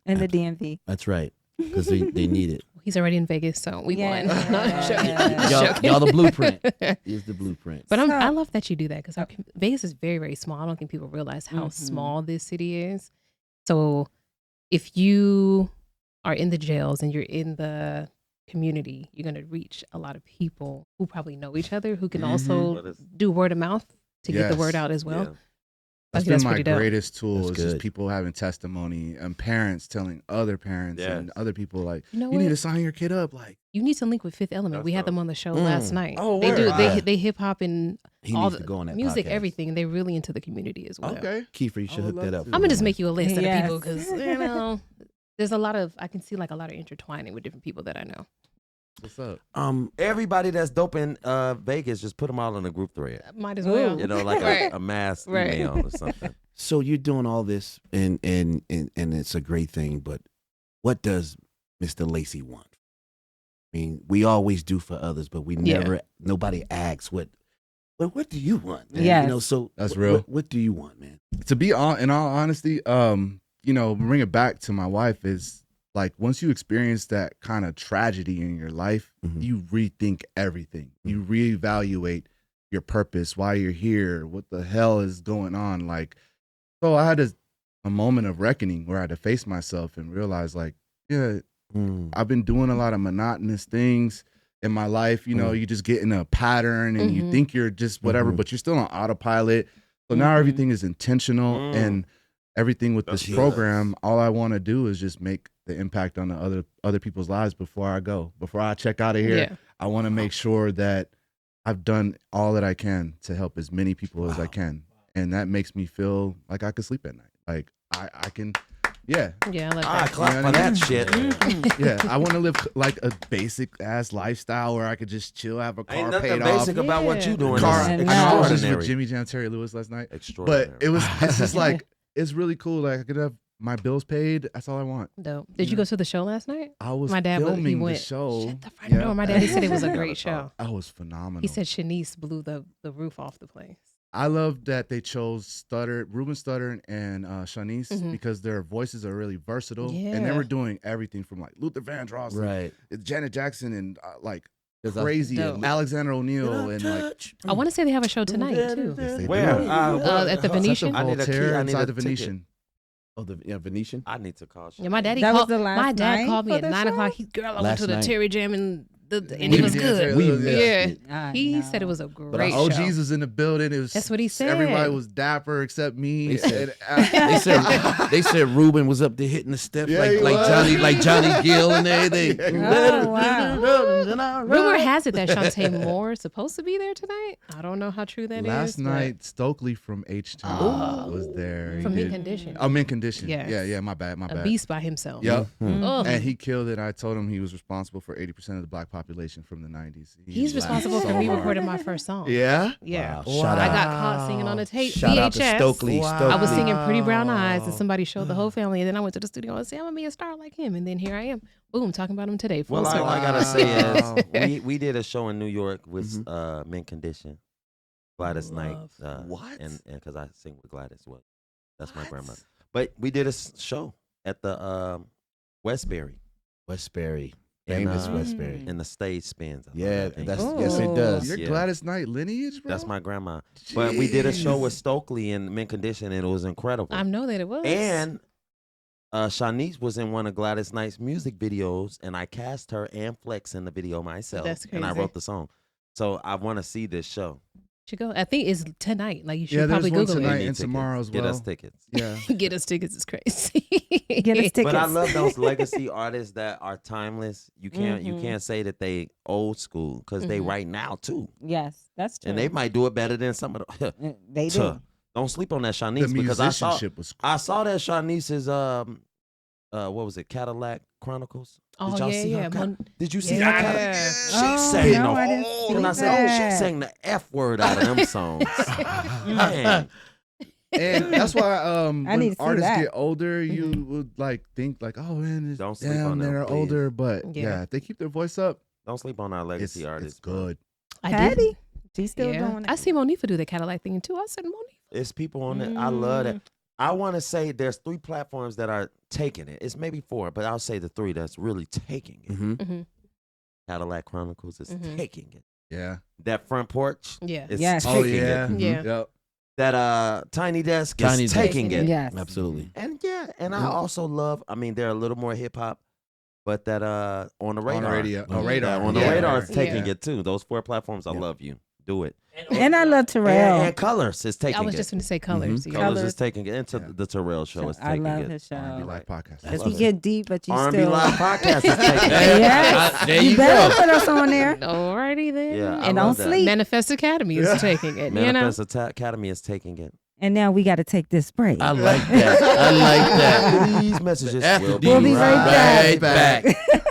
Speaker 3: And the DMV.
Speaker 5: That's right. Because they need it.
Speaker 4: He's already in Vegas, so we won.
Speaker 5: Y'all the blueprint. Is the blueprint.
Speaker 4: But I love that you do that because Vegas is very, very small. I don't think people realize how small this city is. So if you are in the jails and you're in the community, you're going to reach a lot of people who probably know each other, who can also do word of mouth to get the word out as well.
Speaker 6: Yeah. That's been my
Speaker 4: dope.
Speaker 6: greatest tool. Is just people having testimony and parents telling other parents and other people like, you need to sign your kid up. Like,
Speaker 4: you need to link with Fifth Element. We had them on the show last night.
Speaker 6: Oh,
Speaker 4: they do. They hip hop and all the
Speaker 5: go on that
Speaker 4: music,
Speaker 5: podcast.
Speaker 4: everything. They're really into the community as well.
Speaker 6: Okay,
Speaker 5: Kiefer, you should hook that up.
Speaker 4: I'm gonna just make you a list of the people because there's a lot of I can see like a lot of intertwining with different people that I know.
Speaker 6: What's up?
Speaker 2: Everybody that's dope in Vegas, just put them all in a group thread.
Speaker 4: Might as well.
Speaker 2: You know, like a mass email or something.
Speaker 5: So you're doing all this, and it's a great thing. But what does Mr. Lacy want? I mean, we always do for others, but we never. Nobody asks what do you want?
Speaker 3: Yeah,
Speaker 5: you know. So
Speaker 6: that's real.
Speaker 5: What do you want, man?
Speaker 6: To be in all honesty, you know, bring it back to my wife is like once you experience that kind of tragedy in your life, you rethink everything. You reevaluate your purpose, why you're here, what the hell is going on, like. So I had a moment of reckoning where I had to face myself and realize like, I've been doing a lot of monotonous things in my life. You know, you just get in a pattern and you think you're just whatever, but you're still on autopilot. So now everything is intentional and everything with this program, all I want to do is just make the impact on the other people's lives before I go. Before I check out of here, I want to make sure that I've done all that I can to help as many people as I can. And that makes me feel like I could sleep at night. Like I can,
Speaker 4: I like that.
Speaker 2: Clap for that shit.
Speaker 6: Yeah, I want to live like a basic ass lifestyle where I could just chill, have a car
Speaker 2: Ain't nothing
Speaker 6: paid
Speaker 2: basic
Speaker 6: off.
Speaker 2: about what you doing.
Speaker 6: I
Speaker 2: Is
Speaker 6: know I was just
Speaker 2: extraordinary.
Speaker 6: with Jimmy Jam, Terry Lewis last night.
Speaker 2: Extraordinary.
Speaker 6: But it's just like it's really cool. Like I could have my bills paid. That's all I want.
Speaker 4: Dope. Did you go to the show last night?
Speaker 6: I was
Speaker 4: my dad
Speaker 6: filming
Speaker 4: he went,
Speaker 6: the show.
Speaker 4: Shut the front door. My daddy said it was a great show.
Speaker 6: That was phenomenal.
Speaker 4: He said Shanice blew the roof off the place.
Speaker 6: I love that they chose Ruben Studdard and Shanice because their voices are really versatile.
Speaker 4: Yeah.
Speaker 6: And they were doing everything from like Luther Vandross,
Speaker 5: Right?
Speaker 6: Janet Jackson, and like crazy, and Alexander O'Neal, and like.
Speaker 4: I want to say they have a show tonight too.
Speaker 6: Yes, they
Speaker 2: Where?
Speaker 6: do.
Speaker 4: At the Venetian.
Speaker 2: I need a key. I need
Speaker 6: inside
Speaker 2: a
Speaker 6: the Venetian.
Speaker 5: Oh, the Venetian.
Speaker 2: I need to call.
Speaker 4: Yeah, my daddy
Speaker 3: That
Speaker 4: called.
Speaker 3: was the last
Speaker 4: My dad
Speaker 3: night
Speaker 4: called me
Speaker 3: for
Speaker 4: at
Speaker 3: the
Speaker 4: 9
Speaker 3: show?
Speaker 4: o'clock. I went
Speaker 5: Last
Speaker 4: to the
Speaker 5: night.
Speaker 4: Terry Jam and it was good.
Speaker 6: Yeah.
Speaker 4: He said it was a
Speaker 6: But
Speaker 4: great
Speaker 6: OGs
Speaker 4: show.
Speaker 6: was in the building. It was.
Speaker 4: That's what he said.
Speaker 6: Everybody was dapper except me.
Speaker 5: They said Ruben was up there hitting the steps
Speaker 6: Yeah, he
Speaker 5: like Johnny Gill and everything.
Speaker 3: Oh, wow.
Speaker 4: Rumor has it that Shantae Moore is supposed to be there tonight. I don't know how true that is.
Speaker 6: Last night, Stokely from H2 was there.
Speaker 4: From Mint Condition.
Speaker 6: Oh, Mint Condition.
Speaker 4: Yes.
Speaker 6: Yeah. My bad.
Speaker 4: A beast by himself.
Speaker 6: Yep.
Speaker 4: Ugh.
Speaker 6: And he killed it. I told him he was responsible for 80% of the black population from the 90s.
Speaker 4: He's responsible for me recording my first song.
Speaker 6: Yeah?
Speaker 4: Yeah.
Speaker 5: Wow. Shout
Speaker 4: I
Speaker 5: out.
Speaker 4: got caught singing on a tape
Speaker 5: Shout out to
Speaker 4: VHS.
Speaker 5: Stokely.
Speaker 4: I was singing Pretty Brown Eyes and somebody showed the whole family. And then I went to the studio and said, I'm going to be a star like him. And then here I am. Boom, talking about him today.
Speaker 2: Well, all I gotta say is we did a show in New York with Mint Condition, Gladys Knight.
Speaker 6: What?
Speaker 2: And because I sing with Gladys, that's my grandmother. But we did a show at the Westbury.
Speaker 5: Famous Westbury.
Speaker 2: And the stage spins.
Speaker 5: Yeah,
Speaker 2: think.
Speaker 5: yes it does.
Speaker 6: Your
Speaker 2: Yeah.
Speaker 6: Gladys Knight lineage, bro?
Speaker 2: That's my grandma. But we did a show with Stokely in Mint Condition, and it was incredible.
Speaker 4: I know that it was.
Speaker 2: And Shanice was in one of Gladys Knight's music videos, and I cast her and Flex in the video myself.
Speaker 4: That's
Speaker 2: And I
Speaker 4: crazy.
Speaker 2: wrote the song. So I want to see this show.
Speaker 4: Should go. I think it's tonight. Like you should
Speaker 6: Yeah, there's
Speaker 4: probably
Speaker 6: one
Speaker 4: Google
Speaker 6: tonight
Speaker 4: it.
Speaker 6: and tomorrow as well.
Speaker 2: Get us tickets.
Speaker 6: Yeah.
Speaker 4: Get us tickets is crazy.
Speaker 3: Get us tickets.
Speaker 2: But I love those legacy artists that are timeless. You can't say that they old school because they right now too.
Speaker 3: Yes, that's true.
Speaker 2: And they might do it better than some of the.
Speaker 3: They do.
Speaker 2: Don't sleep on that Shanice
Speaker 6: The
Speaker 2: because
Speaker 6: musicianship was
Speaker 2: I saw that Shanice's what was it, Cadillac Chronicles?
Speaker 4: Oh,
Speaker 2: Did y'all
Speaker 4: yeah,
Speaker 2: see
Speaker 4: yeah.
Speaker 2: her? Did you see
Speaker 4: Yeah.
Speaker 2: her?
Speaker 3: Oh,
Speaker 2: She sang
Speaker 3: no,
Speaker 2: the
Speaker 3: I didn't
Speaker 2: whole.
Speaker 3: see
Speaker 2: And I said,
Speaker 3: that.
Speaker 2: she sang the F word out of them songs. Man.
Speaker 6: And that's why
Speaker 3: I need
Speaker 6: when
Speaker 3: to see
Speaker 6: artists
Speaker 3: that.
Speaker 6: get older, you would like think like, oh man,
Speaker 2: Don't sleep on them,
Speaker 6: they're
Speaker 2: please.
Speaker 6: older, but
Speaker 4: Yeah.
Speaker 6: yeah, if they keep their voice up,
Speaker 2: Don't sleep on our legacy artists.
Speaker 6: it's good.
Speaker 4: I did.
Speaker 3: Patty, she's still
Speaker 4: Yeah.
Speaker 3: doing it.
Speaker 4: I see Monifa do the Cadillac thing too. I said Monifa.
Speaker 2: It's people on it. I love that. I want to say there's 3 platforms that are taking it. It's maybe 4, but I'll say the 3 that's really taking it.
Speaker 5: Mm-hmm.
Speaker 2: Cadillac Chronicles is taking it.
Speaker 6: Yeah.
Speaker 2: That Front Porch is
Speaker 3: Yes.
Speaker 2: taking
Speaker 6: Oh yeah.
Speaker 2: it.
Speaker 4: Yeah.
Speaker 6: Yep.
Speaker 2: That Tiny Desk is taking it.
Speaker 3: Yes.
Speaker 5: Absolutely.
Speaker 2: And I also love, I mean, they're a little more hip hop, but that On the Radar.
Speaker 6: On the radio.
Speaker 5: Oh,
Speaker 6: Radar.
Speaker 2: On the
Speaker 6: Yeah.
Speaker 2: Radar is taking
Speaker 4: Yeah.
Speaker 2: it too. Those 4 platforms, I love you. Do it.
Speaker 3: And I love Terrell.
Speaker 2: And Colors is taking it.
Speaker 4: I was just going to say Colors. Yeah.
Speaker 2: Colors is taking it. Into the Terrell show is
Speaker 3: I
Speaker 2: taking
Speaker 3: love
Speaker 2: it.
Speaker 3: his
Speaker 6: R&B
Speaker 3: show.
Speaker 6: Live Podcast.
Speaker 3: Because we get deep, but you
Speaker 2: R&B
Speaker 3: still.
Speaker 2: Live Podcast is taking it.
Speaker 3: Yes.
Speaker 5: There
Speaker 3: you
Speaker 5: you
Speaker 3: better
Speaker 5: go.
Speaker 3: put us on there.
Speaker 4: Alrighty then.
Speaker 2: Yeah, I
Speaker 3: And
Speaker 2: love
Speaker 3: don't
Speaker 2: that.
Speaker 3: sleep.
Speaker 4: Manifest Academy is taking it.
Speaker 2: Manifest Academy is taking it.
Speaker 3: And now we got to take this break.
Speaker 5: I like that. I like that.
Speaker 2: These messages
Speaker 5: After
Speaker 2: will
Speaker 3: We'll be right
Speaker 5: back.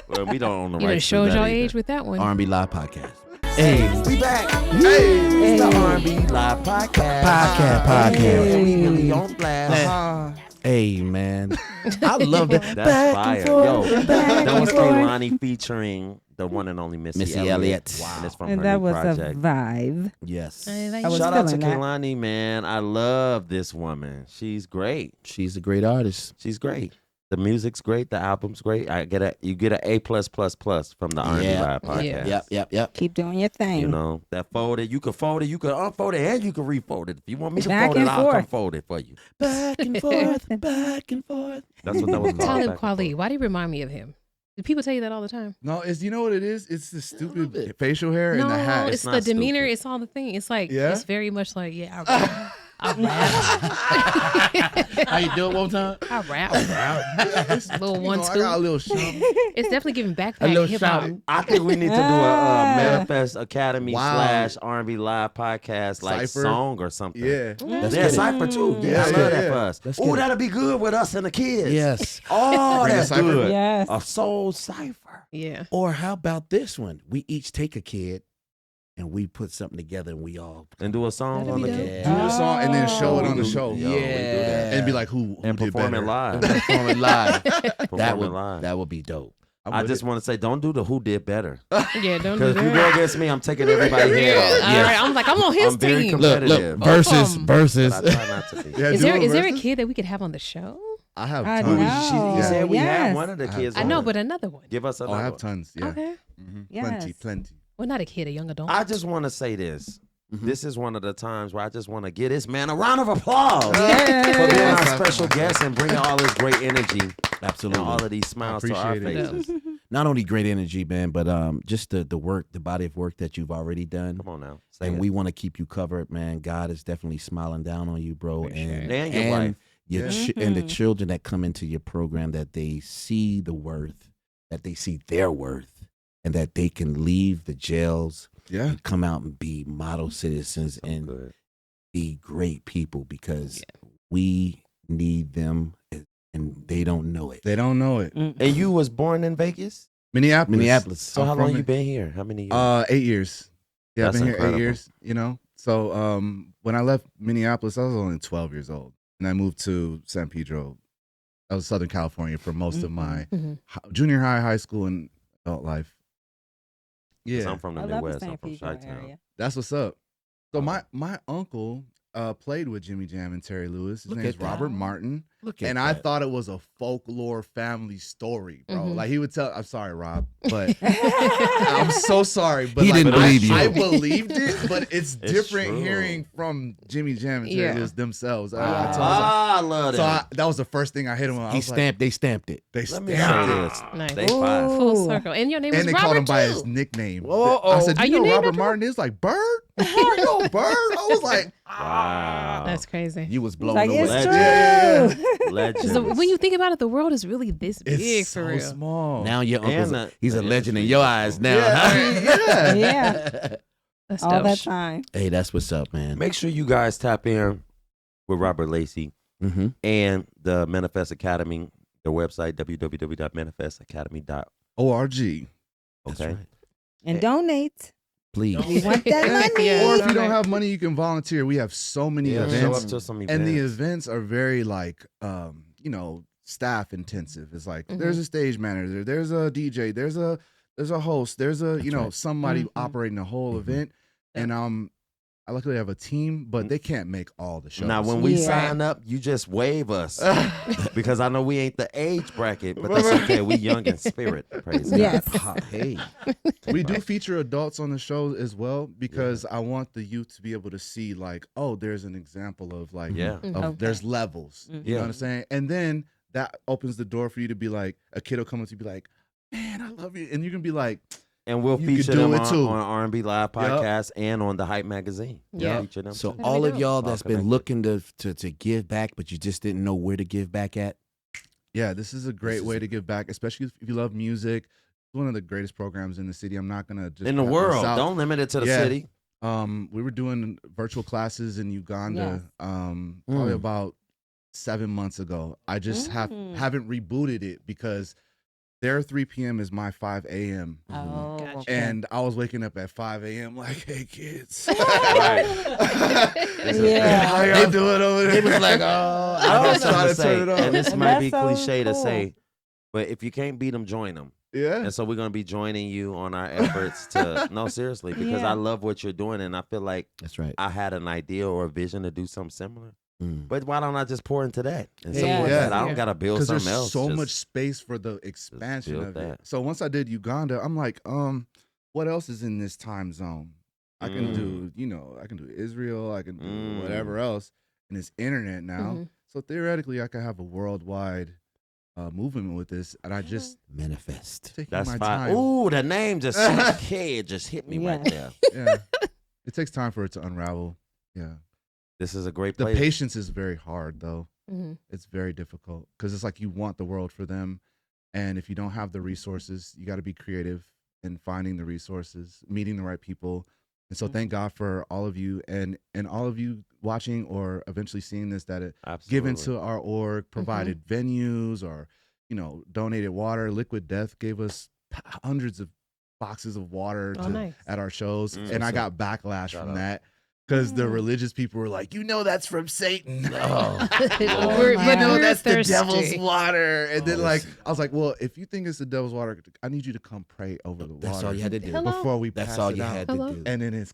Speaker 2: Well, we don't own the
Speaker 4: You know,
Speaker 2: rights to
Speaker 4: shows
Speaker 2: that
Speaker 4: your
Speaker 2: either.
Speaker 4: age with that one.
Speaker 5: R&B Live Podcast.
Speaker 2: Hey, we back. Hey, it's the R&B Live Podcast.
Speaker 5: Podcast.
Speaker 2: And we really on blast.
Speaker 5: Hey, man. I love that.
Speaker 2: That's fire. Yo, that was
Speaker 3: and forth.
Speaker 2: Kehlani featuring the one and only Missy Elliott.
Speaker 5: Wow.
Speaker 2: And it's from
Speaker 3: And
Speaker 2: her
Speaker 3: that
Speaker 2: new
Speaker 3: was
Speaker 2: project.
Speaker 3: a vibe.
Speaker 5: Yes.
Speaker 3: I was
Speaker 2: Shout out to
Speaker 3: feeling that.
Speaker 2: Kehlani, man. I love this woman. She's great.
Speaker 5: She's a great artist.
Speaker 2: She's great. The music's great. The album's great. You get an A+++ from the R&B Live Podcast.
Speaker 5: Yep.
Speaker 3: Keep doing your thing.
Speaker 2: You know, that folded, you can fold it, you can unfold it, and you can refold it. If you want me to
Speaker 3: Back
Speaker 2: fold it,
Speaker 3: and
Speaker 2: I'll come
Speaker 3: forth.
Speaker 2: fold it for you.
Speaker 5: Back and forth, back and forth.
Speaker 2: That's what that was called.
Speaker 4: Talib
Speaker 2: back and
Speaker 4: Kweli.
Speaker 2: forth.
Speaker 4: Why do you remind me of him? Do people tell you that all the time?
Speaker 6: No, you know what it is? It's the stupid facial hair
Speaker 4: No,
Speaker 6: and the hat.
Speaker 4: it's the
Speaker 2: not
Speaker 4: demeanor.
Speaker 2: stupid.
Speaker 4: It's all the thing. It's like,
Speaker 6: Yeah?
Speaker 4: it's very much like, I rap.
Speaker 5: How you do it one time?
Speaker 4: I rap.
Speaker 6: It's,
Speaker 4: Little
Speaker 6: you
Speaker 4: one,
Speaker 6: know, I
Speaker 4: two.
Speaker 6: got a little something.
Speaker 4: It's definitely giving
Speaker 5: A
Speaker 4: backpack
Speaker 5: little
Speaker 4: hip hop.
Speaker 5: shouting.
Speaker 2: I think we need to do a Manifest Academy
Speaker 6: Wow.
Speaker 2: / R&B Live Podcast like
Speaker 6: Cypher.
Speaker 2: song or something.
Speaker 6: Yeah.
Speaker 5: Let's
Speaker 2: Yeah,
Speaker 5: get it.
Speaker 2: Cypher too. Yeah, I
Speaker 6: Yeah,
Speaker 2: love
Speaker 6: yeah,
Speaker 2: that
Speaker 6: yeah.
Speaker 2: for us.
Speaker 5: Let's
Speaker 2: Oh,
Speaker 5: get it.
Speaker 2: that'll be good with us and the kids.
Speaker 5: Yes.
Speaker 2: Oh,
Speaker 6: Bring a
Speaker 2: that's
Speaker 6: Cypher.
Speaker 2: good.
Speaker 3: Yes.
Speaker 2: A soul cipher.
Speaker 4: Yeah.
Speaker 5: Or how about this one? We each take a kid and we put something together and we all
Speaker 2: And do a song
Speaker 4: That'd
Speaker 2: on
Speaker 4: be
Speaker 2: the
Speaker 4: dope.
Speaker 2: kid.
Speaker 6: Do the song and then show it on the show.
Speaker 2: Yo, we do that.
Speaker 6: And be like, who
Speaker 2: And
Speaker 6: did
Speaker 2: perform
Speaker 6: better?
Speaker 2: it live.
Speaker 5: perform it live.
Speaker 2: Perform
Speaker 5: That
Speaker 2: it
Speaker 5: would
Speaker 2: live.
Speaker 5: be dope.
Speaker 6: I'm
Speaker 2: I
Speaker 6: with
Speaker 2: just
Speaker 6: it.
Speaker 2: want to say, don't do the who did better.
Speaker 4: Yeah, don't
Speaker 2: Because
Speaker 4: do
Speaker 2: if you go
Speaker 4: that.
Speaker 2: against me, I'm taking everybody head off.
Speaker 4: All right, I'm like, I'm on his
Speaker 2: I'm very
Speaker 4: team.
Speaker 2: competitive.
Speaker 5: Look, versus.
Speaker 2: But I try not to be.
Speaker 6: Yeah,
Speaker 4: Is
Speaker 6: do
Speaker 4: there
Speaker 6: it
Speaker 4: is there a
Speaker 6: versus.
Speaker 4: kid that we could have on the show?
Speaker 6: I have
Speaker 3: I
Speaker 6: tons.
Speaker 3: know.
Speaker 2: You
Speaker 3: Yeah.
Speaker 2: said we
Speaker 3: Yes.
Speaker 2: had one of the kids
Speaker 4: I
Speaker 2: on
Speaker 4: know,
Speaker 2: it.
Speaker 4: but another one.
Speaker 2: Give us
Speaker 6: Oh,
Speaker 2: another
Speaker 6: I have
Speaker 2: one.
Speaker 6: tons. Yeah.
Speaker 4: Okay.
Speaker 3: Yes.
Speaker 6: Plenty.
Speaker 4: Well, not a kid, a young adult.
Speaker 2: I just want to say this.
Speaker 5: Mhm.
Speaker 2: This is one of the times where I just want to give this man a round of applause
Speaker 3: Yes.
Speaker 2: for being our
Speaker 6: Yes.
Speaker 2: special guest and bringing all this great energy and
Speaker 5: Absolutely.
Speaker 2: all of these smiles to our
Speaker 6: appreciate it.
Speaker 2: faces.
Speaker 5: Not only great energy, man, but just the work, the body of work that you've already done.
Speaker 2: Come on now. Say
Speaker 5: And
Speaker 2: it.
Speaker 5: we want to keep you covered, man. God is definitely smiling down on you, bro.
Speaker 4: Appreciate
Speaker 2: And your wife.
Speaker 5: your
Speaker 6: Yeah.
Speaker 5: and the children that come into your program, that they see the worth, that they see their worth, and that they can leave the jails
Speaker 6: Yeah.
Speaker 5: and come out and be model citizens
Speaker 2: So
Speaker 5: and
Speaker 2: good.
Speaker 5: be great people, because we need them and they don't know it.
Speaker 6: They don't know it.
Speaker 2: And you was born in Vegas?
Speaker 6: Minneapolis.
Speaker 2: So
Speaker 6: I'm
Speaker 2: how long
Speaker 6: from
Speaker 2: you
Speaker 6: it.
Speaker 2: been here? How many years?
Speaker 6: 8 years. Yeah,
Speaker 2: That's
Speaker 6: I've been here
Speaker 2: incredible.
Speaker 6: 8 years, you know. So when I left Minneapolis, I was only 12 years old. And I moved to San Pedro. I was Southern California for most of my
Speaker 4: Mhm.
Speaker 6: junior high school, and adult life.
Speaker 2: 'Cause
Speaker 6: Yeah,
Speaker 2: I'm from the
Speaker 3: I love the
Speaker 2: Midwest.
Speaker 3: San
Speaker 2: I'm from
Speaker 3: Pedro
Speaker 2: Chi-Town.
Speaker 3: area.
Speaker 6: that's what's up. So my uncle played with Jimmy Jam and Terry Lewis. His
Speaker 5: Look
Speaker 6: name's
Speaker 5: at that.
Speaker 6: Robert Martin.
Speaker 5: Look at
Speaker 6: And I
Speaker 5: that.
Speaker 6: thought it was a folklore family story, bro.
Speaker 4: Mhm.
Speaker 6: Like he would tell. I'm sorry, Rob, but I'm so sorry. But
Speaker 5: He
Speaker 6: like,
Speaker 5: didn't believe you.
Speaker 6: I believed it, but it's different
Speaker 2: true.
Speaker 6: hearing from Jimmy Jam and Terry
Speaker 4: Yeah.
Speaker 6: Lewis themselves. I
Speaker 5: Wow.
Speaker 6: told him,
Speaker 2: I love
Speaker 6: so
Speaker 2: that.
Speaker 6: that was the first thing I hit him on. I
Speaker 5: He
Speaker 6: was like,
Speaker 5: stamped. They stamped it.
Speaker 6: they
Speaker 2: Let
Speaker 6: stamped
Speaker 2: me
Speaker 6: it.
Speaker 2: say this.
Speaker 4: Nice.
Speaker 2: They five.
Speaker 4: Full
Speaker 3: Ooh.
Speaker 4: circle. And your name was
Speaker 6: And they
Speaker 4: Robert
Speaker 6: called him by
Speaker 4: too.
Speaker 6: his nickname.
Speaker 5: Whoa.
Speaker 6: I said,
Speaker 4: Are
Speaker 6: "Do
Speaker 4: you
Speaker 6: you know
Speaker 4: named
Speaker 6: Robert
Speaker 4: after
Speaker 6: Martin is like Bird? You know Bird?" I was like,
Speaker 2: Wow.
Speaker 4: That's crazy.
Speaker 5: You was blown
Speaker 3: Like,
Speaker 5: away.
Speaker 3: it's
Speaker 2: Legend.
Speaker 3: true.
Speaker 6: Yeah,
Speaker 2: Legend.
Speaker 4: So when you think about it, the world is really this big
Speaker 6: it's
Speaker 4: for
Speaker 6: so
Speaker 4: real.
Speaker 6: small.
Speaker 5: Now your uncle's
Speaker 2: And
Speaker 5: he's a
Speaker 2: the
Speaker 5: legend in
Speaker 2: industry
Speaker 5: your
Speaker 2: is
Speaker 5: eyes
Speaker 2: so-
Speaker 5: now.
Speaker 6: Yeah,
Speaker 5: huh?
Speaker 6: I mean, yeah.
Speaker 3: Yeah.
Speaker 4: That's
Speaker 3: All
Speaker 4: dope.
Speaker 3: that time.
Speaker 5: Hey, that's what's up, man.
Speaker 2: Make sure you guys tap in with Robert Lacy
Speaker 5: Mm-hmm.
Speaker 2: and the Manifest Academy, their website, www.manifestacademy.org.
Speaker 6: ORG.
Speaker 5: That's
Speaker 2: Okay.
Speaker 5: right.
Speaker 3: And donate.
Speaker 5: Please.
Speaker 3: We want that money.
Speaker 4: Yeah.
Speaker 6: Or if you
Speaker 4: Okay.
Speaker 6: don't have money, you can volunteer. We have so many
Speaker 2: Yeah, show
Speaker 6: events,
Speaker 2: up to some events.
Speaker 6: and the events are very like, staff intensive. It's like there's a stage manager, there's a DJ, there's a host, there's a
Speaker 5: That's right.
Speaker 6: somebody
Speaker 3: Mhm.
Speaker 6: operating the whole
Speaker 5: Mhm.
Speaker 6: event, and I luckily have a team, but they can't make all the shows.
Speaker 2: Now, when we sign up, you just wave us because I know we ain't the age bracket, but that's okay. We young in spirit. Praise God.
Speaker 5: Hey,
Speaker 6: we do feature adults on the show as well because I want the youth to be able to see like, oh, there's an example of like, there's levels. You know what I'm saying? And then that opens the door for you to be like, a kid will come up to you and be like, man, I love you. And you can be like,
Speaker 2: and we'll feature them on R&B Live Podcast and on the Hype Magazine.
Speaker 4: Yeah.
Speaker 2: Feature them
Speaker 5: so
Speaker 2: too.
Speaker 5: all of y'all that's been looking to give back, but you just didn't know where to give back at.
Speaker 6: Yeah, this is a great way to give back, especially if you love music. It's one of the greatest programs in the city. I'm not gonna just
Speaker 2: in the world. Don't limit it to the city.
Speaker 6: We were doing virtual classes in Uganda probably about 7 months ago. I just haven't rebooted it because their 3 p.m. is my 5 a.m.
Speaker 3: Oh,
Speaker 4: Gotcha.
Speaker 3: okay.
Speaker 6: And I was waking up at 5 a.m. like, hey, kids.
Speaker 2: Right.
Speaker 6: How y'all doing over there?
Speaker 5: It was like, oh,
Speaker 2: I
Speaker 6: I
Speaker 2: was trying
Speaker 6: trying
Speaker 2: to
Speaker 6: to turn it
Speaker 2: say,
Speaker 6: on.
Speaker 2: and this
Speaker 3: And
Speaker 2: might be
Speaker 3: that's so
Speaker 2: cliche to
Speaker 3: cool.
Speaker 2: say, but if you can't beat them, join them.
Speaker 6: Yeah.
Speaker 2: And so we're going to be joining you on our efforts to, no, seriously, because I love what you're doing. And I feel like
Speaker 5: that's right.
Speaker 2: I had an idea or a vision to do something similar. But why don't I just pour into that and
Speaker 3: Yeah.
Speaker 2: support
Speaker 6: Yeah.
Speaker 2: that? I don't got to build
Speaker 6: Because
Speaker 2: something
Speaker 6: there's
Speaker 2: else.
Speaker 6: so
Speaker 2: Just-
Speaker 6: much space for the expansion
Speaker 2: build
Speaker 6: of
Speaker 2: that.
Speaker 6: it. So once I did Uganda, I'm like, what else is in this time zone? I can do, I can do Israel, I can do whatever else. And it's internet now. So theoretically, I could have a worldwide movement with this. And I just
Speaker 5: Manifest.
Speaker 6: taking
Speaker 2: That's
Speaker 6: my
Speaker 2: fine.
Speaker 6: time.
Speaker 2: Ooh, the name just kid just hit me right there.
Speaker 6: Yeah. It takes time for it to unravel. Yeah.
Speaker 2: This is a great
Speaker 6: The
Speaker 2: place.
Speaker 6: patience is very hard, though. It's very difficult because it's like you want the world for them. And if you don't have the resources, you got to be creative in finding the resources, meeting the right people. And so thank God for all of you and all of you watching or eventually seeing this that given to our org, provided venues or, donated water. Liquid Death gave us hundreds of boxes of water at our shows. And I got backlash from that. Because the religious people were like, that's from Satan.
Speaker 2: Oh.
Speaker 6: That's the devil's water. And then I was like, well, if you think it's the devil's water, I need you to come pray over the water.
Speaker 5: That's all you had to do.
Speaker 6: Before we pass
Speaker 5: That's all
Speaker 6: it
Speaker 5: you
Speaker 6: out.
Speaker 5: had to do.
Speaker 6: And then it's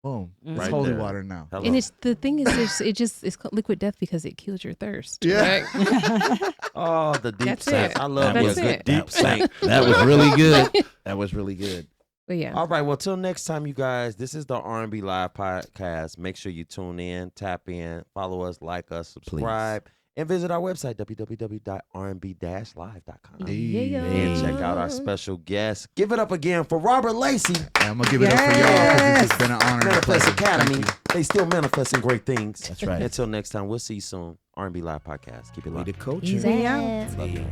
Speaker 6: boom. It's
Speaker 2: Right
Speaker 6: holy
Speaker 2: there.
Speaker 6: water now.
Speaker 2: Hello.
Speaker 4: And the thing is, it's called liquid death because it kills your thirst.
Speaker 6: Yeah.
Speaker 4: Right?
Speaker 2: Oh, the deep
Speaker 4: That's
Speaker 2: saint.
Speaker 4: it.
Speaker 2: I love
Speaker 4: That's
Speaker 2: me a good
Speaker 4: it.
Speaker 2: deep saint.
Speaker 5: That was really good. That was really good.
Speaker 4: But yeah.
Speaker 2: All right. Well, till next time, you guys, this is the R&B Live Podcast. Make sure you tune in, tap in, follow us, like us, subscribe, and visit our website, www.rnb-live.com. And check out our special guest. Give it up again for Robert Lacy.
Speaker 6: I'm going to give it up for y'all because this has been an honor.
Speaker 2: Manifest Academy. They still manifesting great things.
Speaker 5: That's right.
Speaker 2: Until next time, we'll see you soon. R&B Live Podcast. Keep it
Speaker 5: Way
Speaker 2: locked.
Speaker 5: to coach.
Speaker 4: Easy out.
Speaker 2: Love you.